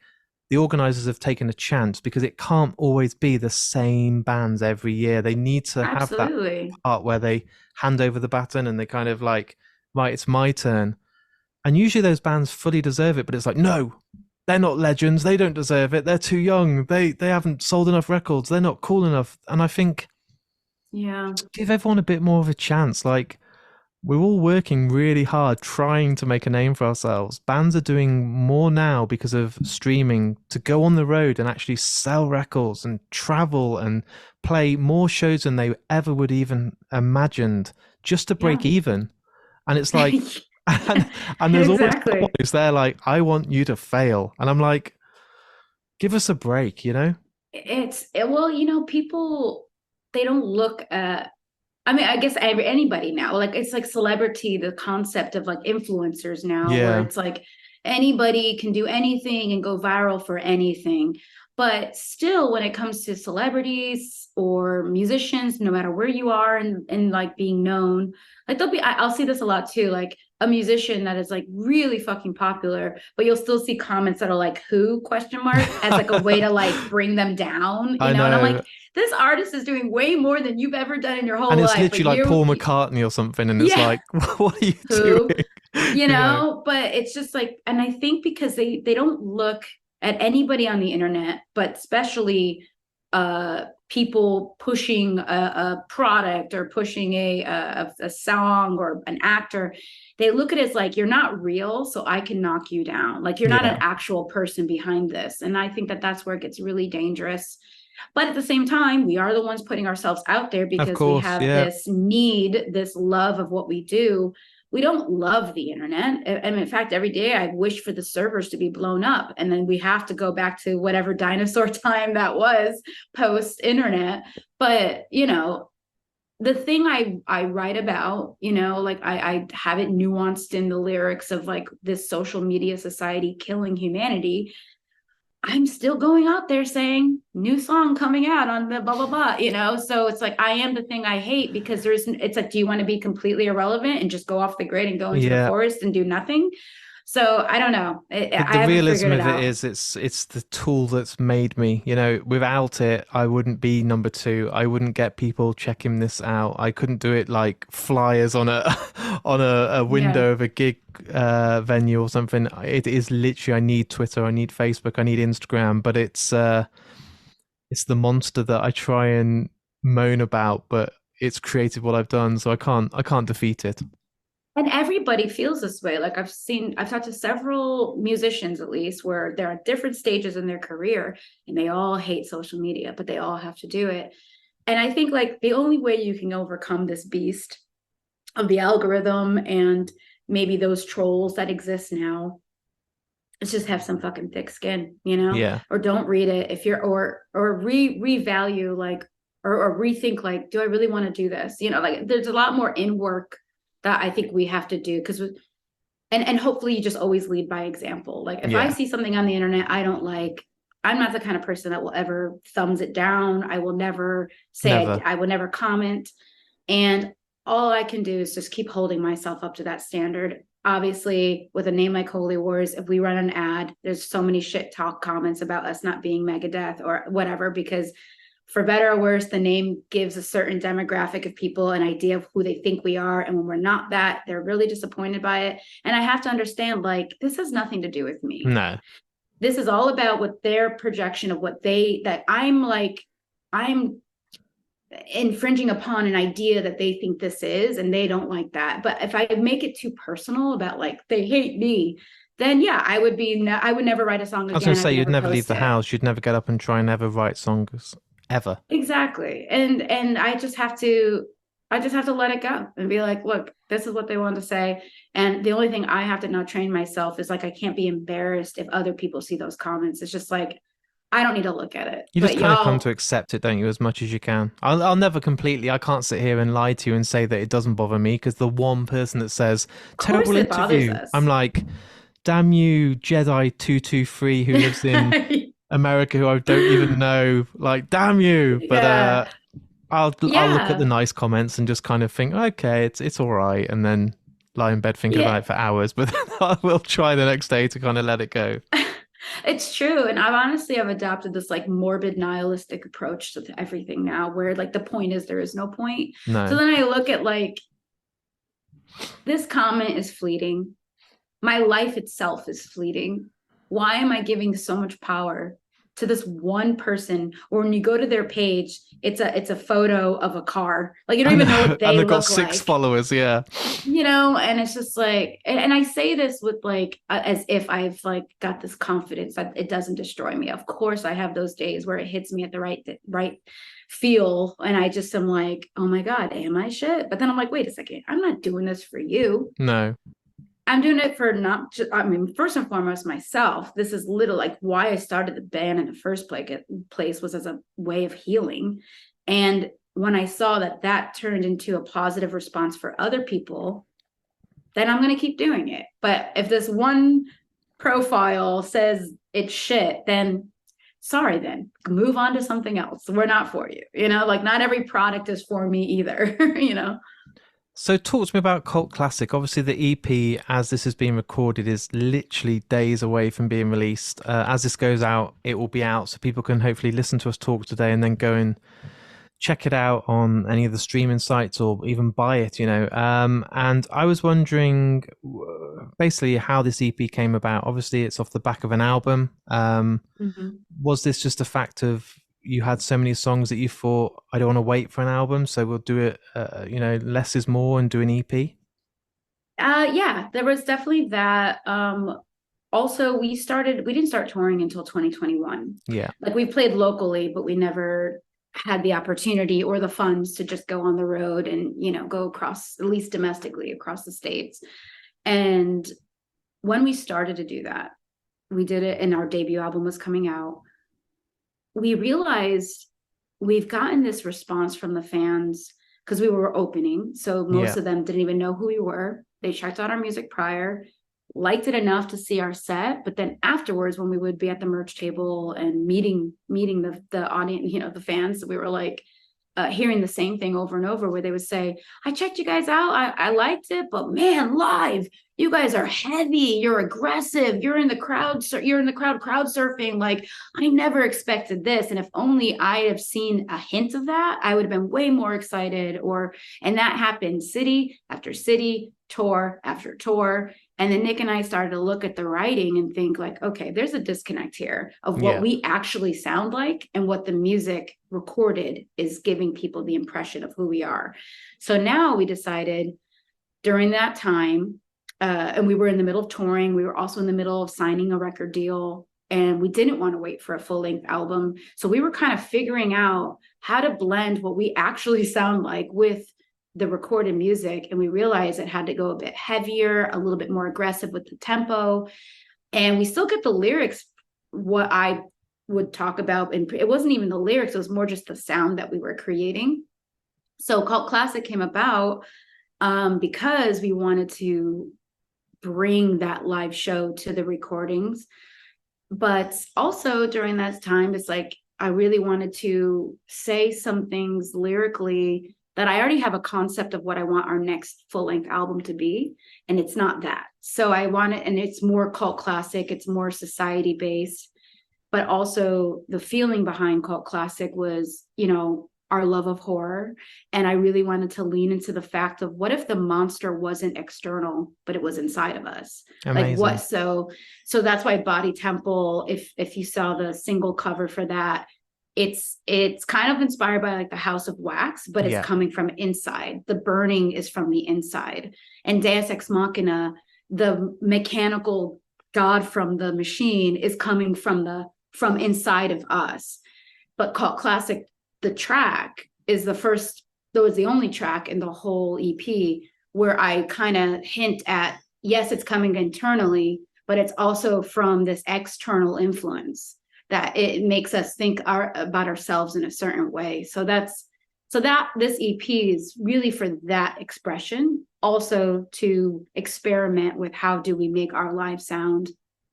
the organizers have taken a chance, because it can't always be the same bands every year. They need to have that Absolutely. part where they hand over the baton and they kind of like, right, it's my turn. And usually those bands fully deserve it, but it's like, no, they're not legends. They don't deserve it. They're too young. They haven't sold enough records. They're not cool enough. And I think, Yeah. give everyone a bit more of a chance. Like, we're all working really hard trying to make a name for ourselves. Bands are doing more now because of streaming to go on the road and actually sell records and travel and play more shows than they ever would even imagined, just to break Yeah. even. And it's like, and, and there's always Exactly. always there like, I want you to fail. And I'm like, give us a break, you know? Well, people, they don't look at, I mean, I guess anybody now, like it's like celebrity, the concept of like influencers now, where Yeah. it's like anybody can do anything and go viral for anything. But still, when it comes to celebrities or musicians, no matter where you are and like being known, like I'll see this a lot too, like a musician that is like really fucking popular, but you'll still see comments that are like, who question mark, as like a way to like bring them down, I and I'm know. like, this artist is doing way more than you've ever done in your And whole it's life, but literally like Paul McCartney or something. And it's yeah, like, what are you who, doing? but it's just like, and I think because they don't look at anybody on the internet, but especially people pushing a product or pushing a song or an actor, they look at it as like, you're not real, so I can knock you down, like you're not an Yeah, actual person behind this. And I think that that's where it gets really dangerous. But at the same time, we are the ones putting ourselves out there of because we course. have Yeah. this need, this love of what we do. We don't love the internet. And in fact, every day I wish for the servers to be blown up. And then we have to go back to whatever dinosaur time that was post internet. But, the thing I write about, like I have it nuanced in the lyrics of like this social media society killing humanity. I'm still going out there saying new song coming out on the blah blah blah, So it's like I am the thing I hate, because it's like, do you want to be completely irrelevant and just go off the grid and go into the Yeah. forest and do nothing? So I don't know. The I haven't realism figured it of it out. is, it's the tool that's made me. Without it, I wouldn't be number two. I wouldn't get people checking this out. I couldn't do it like flyers on a on a Yeah. window of a gig venue or something. It is literally, I need Twitter, I need Facebook, I need Instagram, but it's the monster that I try and moan about, but it's created what I've done, so I can't defeat it. And everybody feels this way. Like I've talked to several musicians at least, where they're at different stages in their career and they all hate social media, but they all have to do it. And I think like the only way you can overcome this beast of the algorithm and maybe those trolls that exist now is just have some fucking thick skin, Yeah. or don't read it if you're, or revalue, like, or rethink, like, do I really want to do this? Like there's a lot more in work that I think we have to do, because and hopefully you just always lead by example. Like if I Yeah. see something on the internet I don't like, I'm not the kind of person that will ever thumbs it down. I will never say, Never. I will never comment. And all I can do is just keep holding myself up to that standard. Obviously, with a name like Holy Wars, if we run an ad, there's so many shit talk comments about us not being Megadeth or whatever, because for better or worse, the name gives a certain demographic of people an idea of who they think we are. And when we're not that, they're really disappointed by it. And I have to understand, like, this has nothing to do with me. No. This is all about what their projection of that I'm infringing upon an idea that they think this is, and they don't like that. But if I make it too personal about like they hate me, then yeah, I would never write a song I was going again. to I'd say, you'd never never leave post the it. house. You'd never get up and try and ever write songs ever. Exactly. And I just have to let it go and be like, look, this is what they want to say. And the only thing I have to now train myself is like, I can't be embarrassed if other people see those comments. It's just like, I don't need to look at it. You just But kind of come to y'all, accept it, don't you, as much as you can. I'll never completely, I can't sit here and lie to you and say that it doesn't bother me, because the one person that says, of course terrible it bothers interview, I'm us. like, damn you, Jedi 223, who lives in America, who I don't even know. Like, damn you. But Yeah. I'll look at the Yeah. nice comments and just kind of think, okay, it's all right, and then lie in bed thinking Yeah. about it for hours. But then I will try the next day to kind of let it go. It's true. And I've adopted this like morbid nihilistic approach to everything now, where like the point is there is no point. So No. then I look at like this comment is fleeting. My life itself is fleeting. Why am I giving so much power to this one person? Or when you go to their page, it's a photo of a car. Like you don't And even know what and they they've got look 6 like. followers, yeah. And it's just like, and I say this with like as if I've like got this confidence that it doesn't destroy me. Of course I have those days where it hits me at the right feel, and I just am like, oh my god, am I shit? But then I'm like, wait a second, I'm not doing this for you. No. I'm doing it for not just, I mean, first and foremost, myself. This is little like why I started the band in the first place was as a way of healing. And when I saw that that turned into a positive response for other people, then I'm going to keep doing it. But if this one profile says it's shit, then sorry, then move on to something else. We're not for you. Like not every product is for me either, So talk to me about Cult Classic. Obviously, the EP, as this has been recorded, is literally days away from being released. As this goes out, it will be out, so people can hopefully listen to us talk today and then go and check it out on any of the streaming sites or even buy it. And I was wondering, basically, how this EP came about. Obviously, it's off the back of an album. Mhm. Was this just a fact of you had so many songs that you thought, I don't want to wait for an album, so we'll do it, less is more and do an EP? Yeah, there was definitely that. Also, we didn't start touring until 2021. Yeah. Like we played locally, but we never had the opportunity or the funds to just go on the road and, go across, at least domestically, across the states. And when we started to do that, we did it and our debut album was coming out. We realized we've gotten this response from the fans because we were opening. So most Yeah. of them didn't even know who we were. They checked out our music prior, liked it enough to see our set, but then afterwards when we would be at the merch table and meeting the audience, the fans, we were like hearing the same thing over and over where they would say, I checked you guys out, I liked it, but man, live you guys are heavy, you're aggressive, you're in the crowd surfing, like I never expected this, and if only I have seen a hint of that, I would have been way more excited. And that happened city after city, tour after tour. And then Nick and I started to look at the writing and think like, okay, there's a disconnect here of what Yeah. we actually sound like and what the music recorded is giving people the impression of who we are. So now we decided during that time, and we were in the middle of touring. We were also in the middle of signing a record deal, and we didn't want to wait for a full-length album. So we were kind of figuring out how to blend what we actually sound like with the recorded music, and we realized it had to go a bit heavier, a little bit more aggressive with the tempo, and we still get the lyrics what I would talk about, and it wasn't even the lyrics, it was more just the sound that we were creating. So Cult Classic came about because we wanted to bring that live show to the recordings, but also during that time it's like I really wanted to say some things lyrically that I already have a concept of what I want our next full-length album to be, and it's not that. So I want it, and it's more Cult Classic, it's more society based, but also the feeling behind Cult Classic was, our love of horror. And I really wanted to lean into the fact of what if the monster wasn't external, but it was inside of us? Like what? Amazing. So that's why Body Temple, if you saw the single cover for that, it's kind of inspired by like the House of Wax, but it's Yeah. coming from inside. The burning is from the inside. And Deus Ex Machina, the mechanical God from the machine, is coming from inside of us. But Cult Classic, the track is the only track in the whole EP where I kind of hint at, yes, it's coming internally, but it's also from this external influence that it makes us think about ourselves in a certain way. So that this EP is really for that expression, also to experiment with how do we make our live sound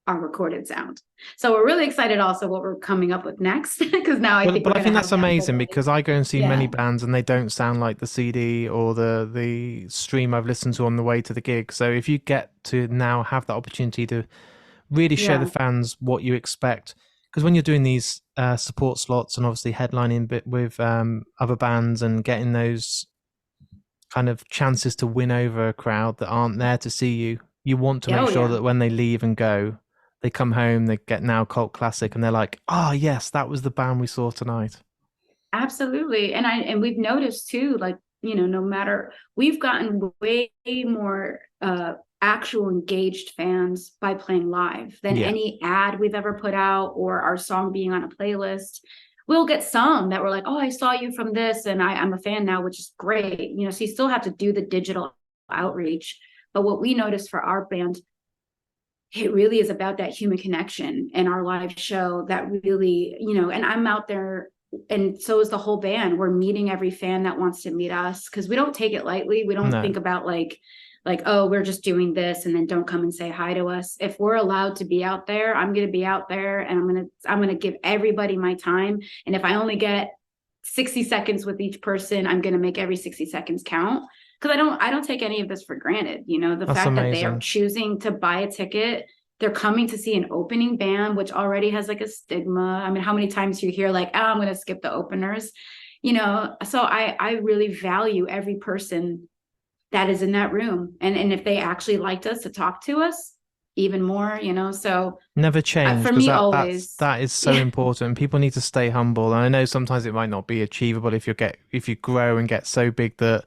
our recorded sound. So we're really excited also what we're coming up with next, because now I think we're But I going to think have that's that amazing full. because I go and see many Yeah. bands and they don't sound like the CD or the stream I've listened to on the way to the gig. So if you get to now have that opportunity to really show the Yeah. fans what you expect. Because when you're doing these support slots and obviously headlining bit with other bands and getting those kind of chances to win over a crowd that aren't there to see you, you want to make Oh sure yeah. that when they leave and go, they come home, they get Now Cult Classic, and they're like, "Ah, oh, yes, that was the band we saw tonight." Absolutely. And we've noticed too, like, no matter, we've gotten way more actual engaged fans by playing live than Yeah, any ad we've ever put out or our song being on a playlist. We'll get some that were like, oh, I saw you from this and I'm a fan now, which is great. So you still have to do the digital outreach. But what we noticed for our band, it really is about that human connection in our live show that really, and I'm out there and so is the whole band. We're meeting every fan that wants to meet us because we don't take it lightly. We don't no, think about like, oh, we're just doing this and then don't come and say hi to us. If we're allowed to be out there, I'm going to be out there and I'm going to give everybody my time. And if I only get 60 seconds with each person, I'm going to make every 60 seconds count because I don't take any of this for granted. The that's fact that they are amazing. choosing to buy a ticket, they're coming to see an opening band, which already has like a stigma. I mean, how many times do you hear like, oh, I'm going to skip the openers, so I really value every person that is in that room. And if they actually liked us to talk to us even more, so Never change, for because me, that always. that is so Yeah, important. People need to stay humble. And I know sometimes it might not be achievable if you grow and get so big that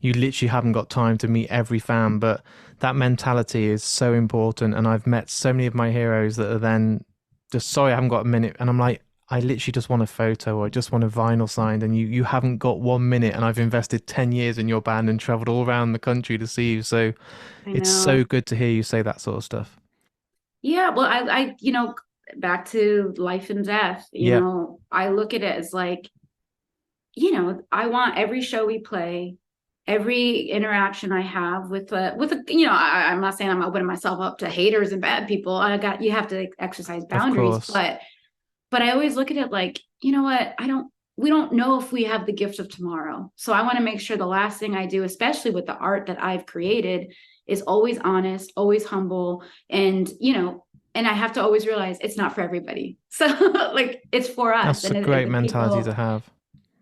you literally haven't got time to meet every fan, but that mentality is so important. And I've met so many of my heroes that are then just, sorry, I haven't got a minute, and I'm like, I literally just want a photo or I just want a vinyl signed, and you haven't got 1 minute, and I've invested 10 years in your band and traveled all around the country to see you. So I it's so know. good to hear you say that sort of stuff. Yeah, well, back to life and death, Yeah, I look at it as like, I want every show we play, every interaction I have I'm not saying I'm opening myself up to haters and bad people. You have to exercise of boundaries, course. but I always look at it like, you know what? We don't know if we have the gift of tomorrow. So I want to make sure the last thing I do, especially with the art that I've created, is always honest, always humble. And I have to always realize it's not for everybody. So like it's for us. That's a And great the mentality to people, have.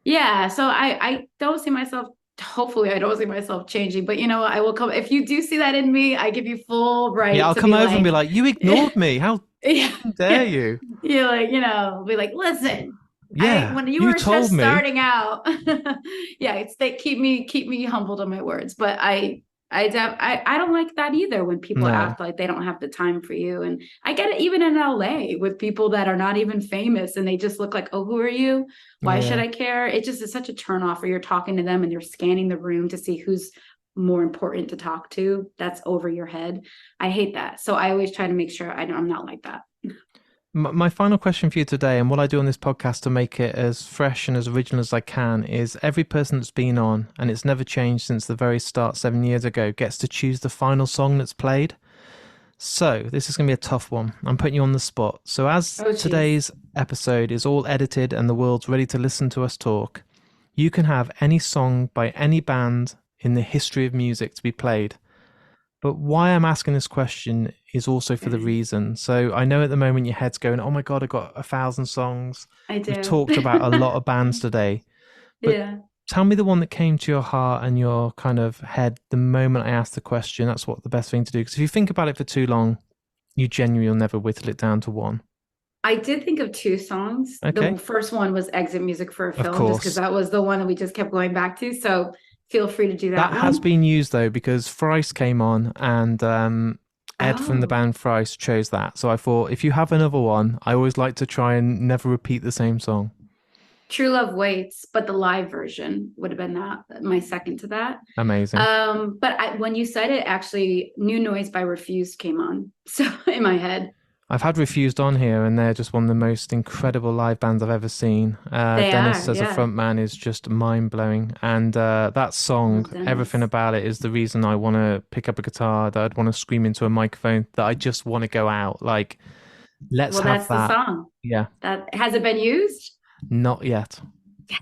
yeah. So I don't see myself, hopefully I don't see myself changing, but I will come. If you do see that in me, I give you full Yeah, right I'll to come be over and be like, like, "You ignored me. How yeah, dare yeah. you?" You're like, be like, listen, Yeah, when you you were told just me. starting out, yeah, it's they keep me humble to my words. But I don't like that either when people No, act like they don't have the time for you. And I get it even in LA with people that are not even famous and they just look like, oh, who are you? Why should yeah. I care? It just is such a turn off where you're talking to them and you're scanning the room to see who's more important to talk to. That's over your head. I hate that. So I always try to make sure I'm not like that. My final question for you today, and what I do on this podcast to make it as fresh and as original as I can, is every person that's been on, and it's never changed since the very start 7 years ago, gets to choose the final song that's played. So this is going to be a tough one. I'm putting you on the spot. So as Oh, geez. today's episode is all edited and the world's ready to listen to us talk, you can have any song by any band in the history of music to be played. But why I'm asking this question is also for the Okay. reason. So I know at the moment your head's going, oh my God, I got 1,000 songs. I We've do. talked about a lot of bands today, but Yeah. tell me the one that came to your heart and your kind of head the moment I asked the question. That's what the best thing to do. Because if you think about it for too long, you genuinely will never whittle it down to one. I did think of two songs. The Okay. first one was Exit Music for a Of Film, just because course. that was the one that we just kept going back to. So feel free to do That that has one. been used though, because Thrice came on and Ed from the Oh, band Thrice chose that. So I thought if you have another one, I always like to try and never repeat the same song. True Love Waits, but the live version would have been my second to that. Amazing. But when you said it, actually, New Noise by Refused came on. So in my head, I've had Refused on here, and they're just one of the most incredible live bands I've ever seen. they Dennis are, as a yeah. frontman is just mind blowing, and that song, Love everything Dennis. about it, is the reason I want to pick up a guitar. That I'd want to scream into a microphone. That I just want to go out. Like, let's Well, have that's the that. song. Yeah, That has it been used? not yet. Yes.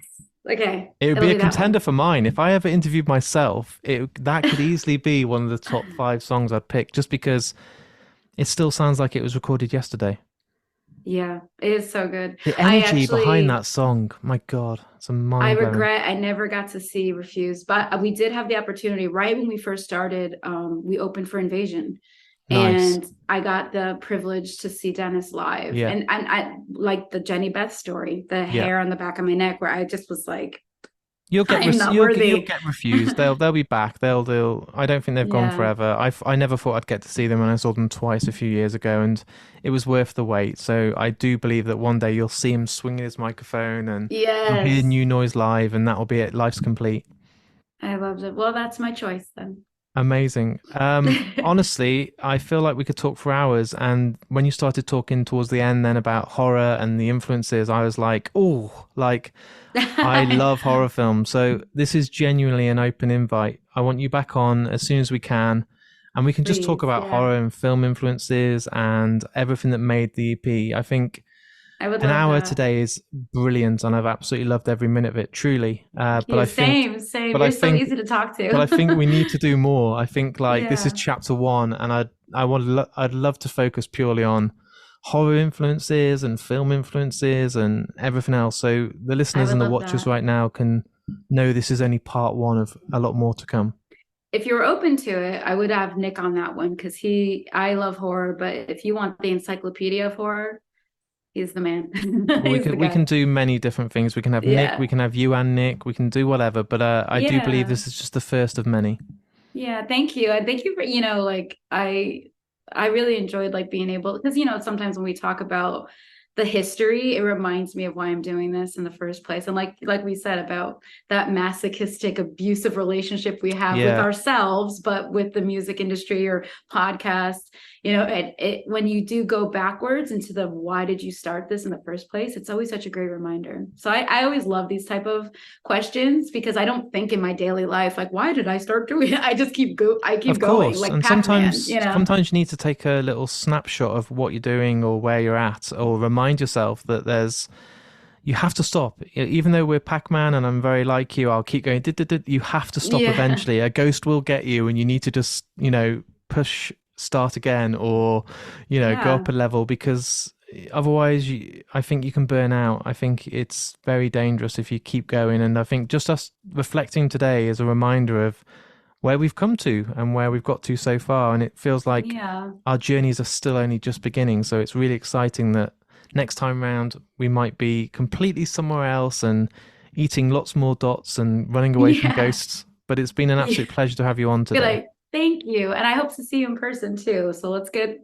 Okay, It would it'll be a be that contender one. for mine if I ever interviewed myself. That could easily be one of the top 5 songs I'd pick, just because It still sounds like it was recorded yesterday. Yeah, it is so good. The I energy behind actually that song, my God, it's I mind-blowing. regret I never got to see Refused, but we did have the opportunity right when we first started. We opened for Invasion, Nice. and I got the privilege to see Dennis live. Yeah, And I like the Jenny Beth story, the yeah. hair on the back of my neck, where I just was like, You'll get I'm not you'll worthy. get refused. They'll be back. They'll. I don't think they've gone Yeah. forever. I never thought I'd get to see them, and I saw them twice a few years ago, and it was worth the wait. So I do believe that one day you'll see him swinging his microphone, and you'll hear Yes. New Noise live, and that'll be it. Life's complete. I loved it. Well, that's my choice then. Amazing. Honestly, I feel like we could talk for hours. And when you started talking towards the end, then about horror and the influences, I was like, oh, like I love horror films. So this is genuinely an open invite. I want you back on as soon as we can. And we can just talk Please, about yeah. horror and film influences and everything that made the EP. I think I would an love hour that. today is brilliant, and I've absolutely loved every minute of it, truly. But Yeah, I think, same, same. but I You're so think easy to talk but I to. think we need to do more. I think like this is Yeah, chapter one, and I'd love to focus purely on horror influences and film influences and everything else. So the I listeners would and the love watchers that. right now can know this is only part one of a lot more to come. If you're open to it, I would have Nick on that one because I love horror, but if you want the encyclopedia of horror, he's the man. Well, He's the we can guy. do many different things. We can have Nick, we Yeah. can have you and Nick, we can do whatever. But I do believe Yeah. this is just the first of many. Yeah, thank you. And thank you for, like I really enjoyed like being able because sometimes when we talk about the history, it reminds me of why I'm doing this in the first place. And like we said about that masochistic abusive relationship we have with Yeah, ourselves, but with the music industry or podcasts, it when you do go backwards into the why did you start this in the first place, it's always such a great reminder. So I always love these type of questions because I don't think in my daily life like why did I start doing it? I keep of going course. like And Pac-Man. sometimes you need to take a little snapshot of what you're doing or where you're at, or remind yourself that you have to stop. Even though we're Pac-Man and I'm very like you, I'll keep going. You have to stop Yeah. eventually. A ghost will get you, and you need to just, push start again, or, go Yeah. up a level, because otherwise I think you can burn out. I think it's very dangerous if you keep going. And I think just us reflecting today is a reminder of where we've come to and where we've got to so far. And it feels like Yeah. our journeys are still only just beginning. So it's really exciting that next time round we might be completely somewhere else and eating lots more dots and running away from Yeah. ghosts. But it's been an Yeah. absolute pleasure to have you on Be today. like, thank you. And I hope to see you in person too. So let's get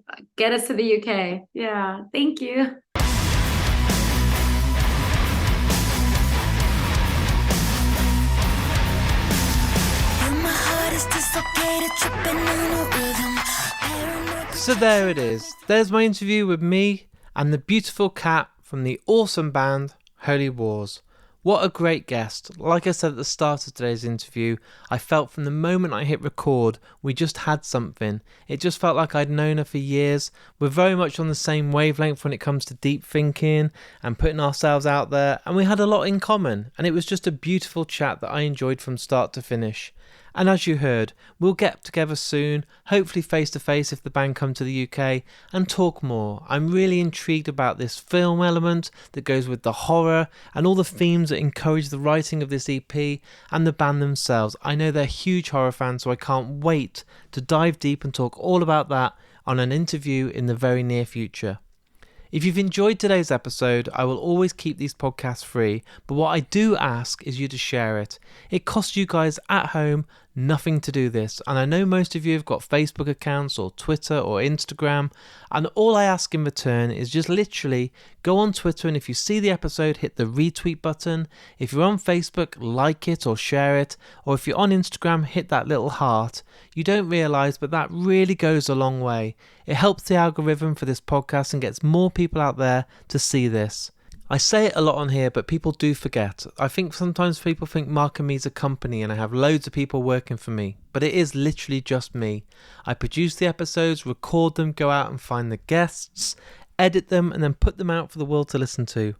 us to the UK. Yeah. Thank you. So there it is. There's my interview with me and the beautiful cat from the awesome band Holy Wars. What a great guest. Like I said at the start of today's interview, I felt from the moment I hit record, we just had something. It just felt like I'd known her for years. We're very much on the same wavelength when it comes to deep thinking and putting ourselves out there, and we had a lot in common, and it was just a beautiful chat that I enjoyed from start to finish. And as you heard, we'll get together soon, hopefully face to face if the band come to the UK, and talk more. I'm really intrigued about this film element that goes with the horror and all the themes that encourage the writing of this EP and the band themselves. I know they're huge horror fans, so I can't wait to dive deep and talk all about that on an interview in the very near future. If you've enjoyed today's episode, I will always keep these podcasts free, but what I do ask is you to share it. It costs you guys at home nothing to do this, and I know most of you have got Facebook accounts or Twitter or Instagram, and all I ask in return is just literally go on Twitter, and if you see the episode, hit the retweet button. If you're on Facebook, like it or share it, or if you're on Instagram, hit that little heart. You don't realise, but that really goes a long way. It helps the algorithm for this podcast and gets more people out there to see this. I say it a lot on here, but people do forget. I think sometimes people think Mark and Me's a company and I have loads of people working for me, but it is literally just me. I produce the episodes, record them, go out and find the guests, edit them, and then put them out for the world to listen to.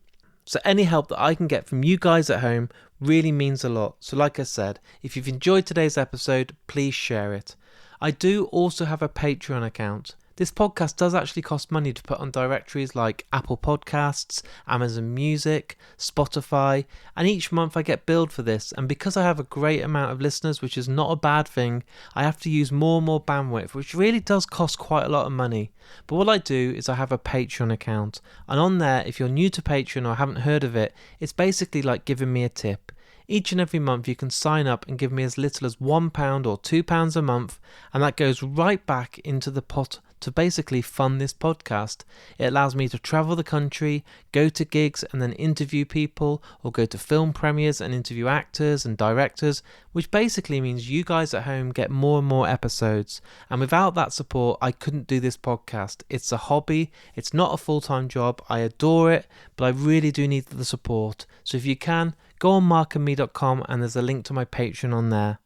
So any help that I can get from you guys at home really means a lot. So like I said, if you've enjoyed today's episode, please share it. I do also have a Patreon account. This podcast does actually cost money to put on directories like Apple Podcasts, Amazon Music, Spotify, and each month I get billed for this, and because I have a great amount of listeners, which is not a bad thing, I have to use more and more bandwidth, which really does cost quite a lot of money. But what I do is I have a Patreon account, and on there, if you're new to Patreon or haven't heard of it, it's basically like giving me a tip. Each and every month you can sign up and give me as little as £1 or £2 a month, and that goes right back into the pot to basically fund this podcast. It allows me to travel the country, go to gigs and then interview people, or go to film premieres and interview actors and directors, which basically means you guys at home get more and more episodes. And without that support, I couldn't do this podcast. It's a hobby, it's not a full-time job, I adore it, but I really do need the support. So if you can, go on markandme.com and there's a link to my Patreon on there.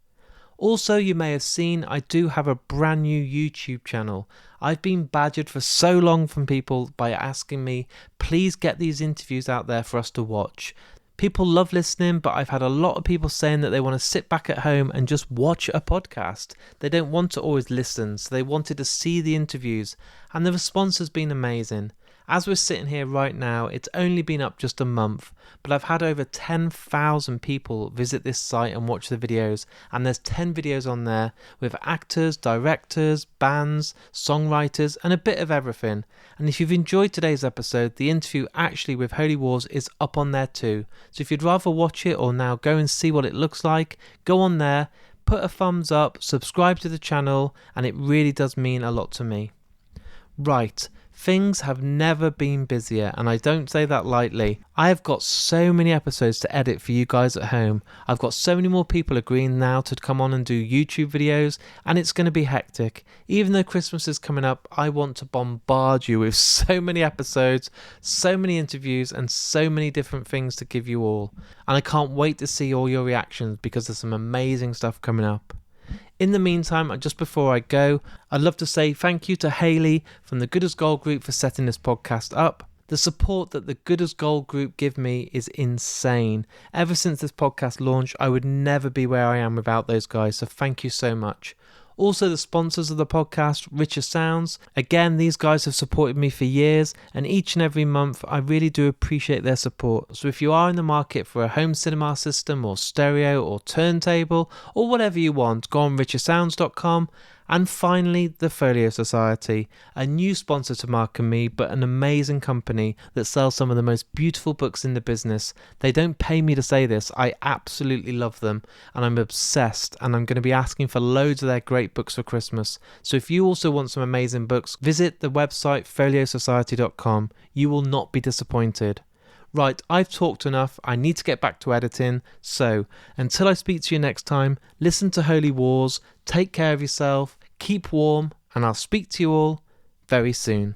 Also, you may have seen I do have a brand new YouTube channel. I've been badgered for so long from people by asking me, please get these interviews out there for us to watch. People love listening, but I've had a lot of people saying that they want to sit back at home and just watch a podcast. They don't want to always listen, so they wanted to see the interviews, and the response has been amazing. As we're sitting here right now, it's only been up just a month, but I've had over 10,000 people visit this site and watch the videos, and there's 10 videos on there with actors, directors, bands, songwriters, and a bit of everything. And if you've enjoyed today's episode, the interview actually with Holy Wars is up on there too. So if you'd rather watch it or now go and see what it looks like, go on there, put a thumbs up, subscribe to the channel, and it really does mean a lot to me. Right. Things have never been busier, and I don't say that lightly. I have got so many episodes to edit for you guys at home. I've got so many more people agreeing now to come on and do YouTube videos, and it's going to be hectic. Even though Christmas is coming up, I want to bombard you with so many episodes, so many interviews, and so many different things to give you all. And I can't wait to see all your reactions because there's some amazing stuff coming up. In the meantime, just before I go, I'd love to say thank you to Hayley from the Good as Gold group for setting this podcast up. The support that the Good as Gold group give me is insane. Ever since this podcast launched, I would never be where I am without those guys, so thank you so much. Also, the sponsors of the podcast, Richer Sounds. Again, these guys have supported me for years, and each and every month, I really do appreciate their support. So if you are in the market for a home cinema system or stereo or turntable or whatever you want, go on richersounds.com. And finally, the Folio Society, a new sponsor to Mark and Me, but an amazing company that sells some of the most beautiful books in the business. They don't pay me to say this, I absolutely love them, and I'm obsessed, and I'm going to be asking for loads of their great books for Christmas. So if you also want some amazing books, visit the website foliosociety.com. You will not be disappointed. Right, I've talked enough, I need to get back to editing, so until I speak to you next time, listen to Holy Wars, take care of yourself, keep warm, and I'll speak to you all very soon.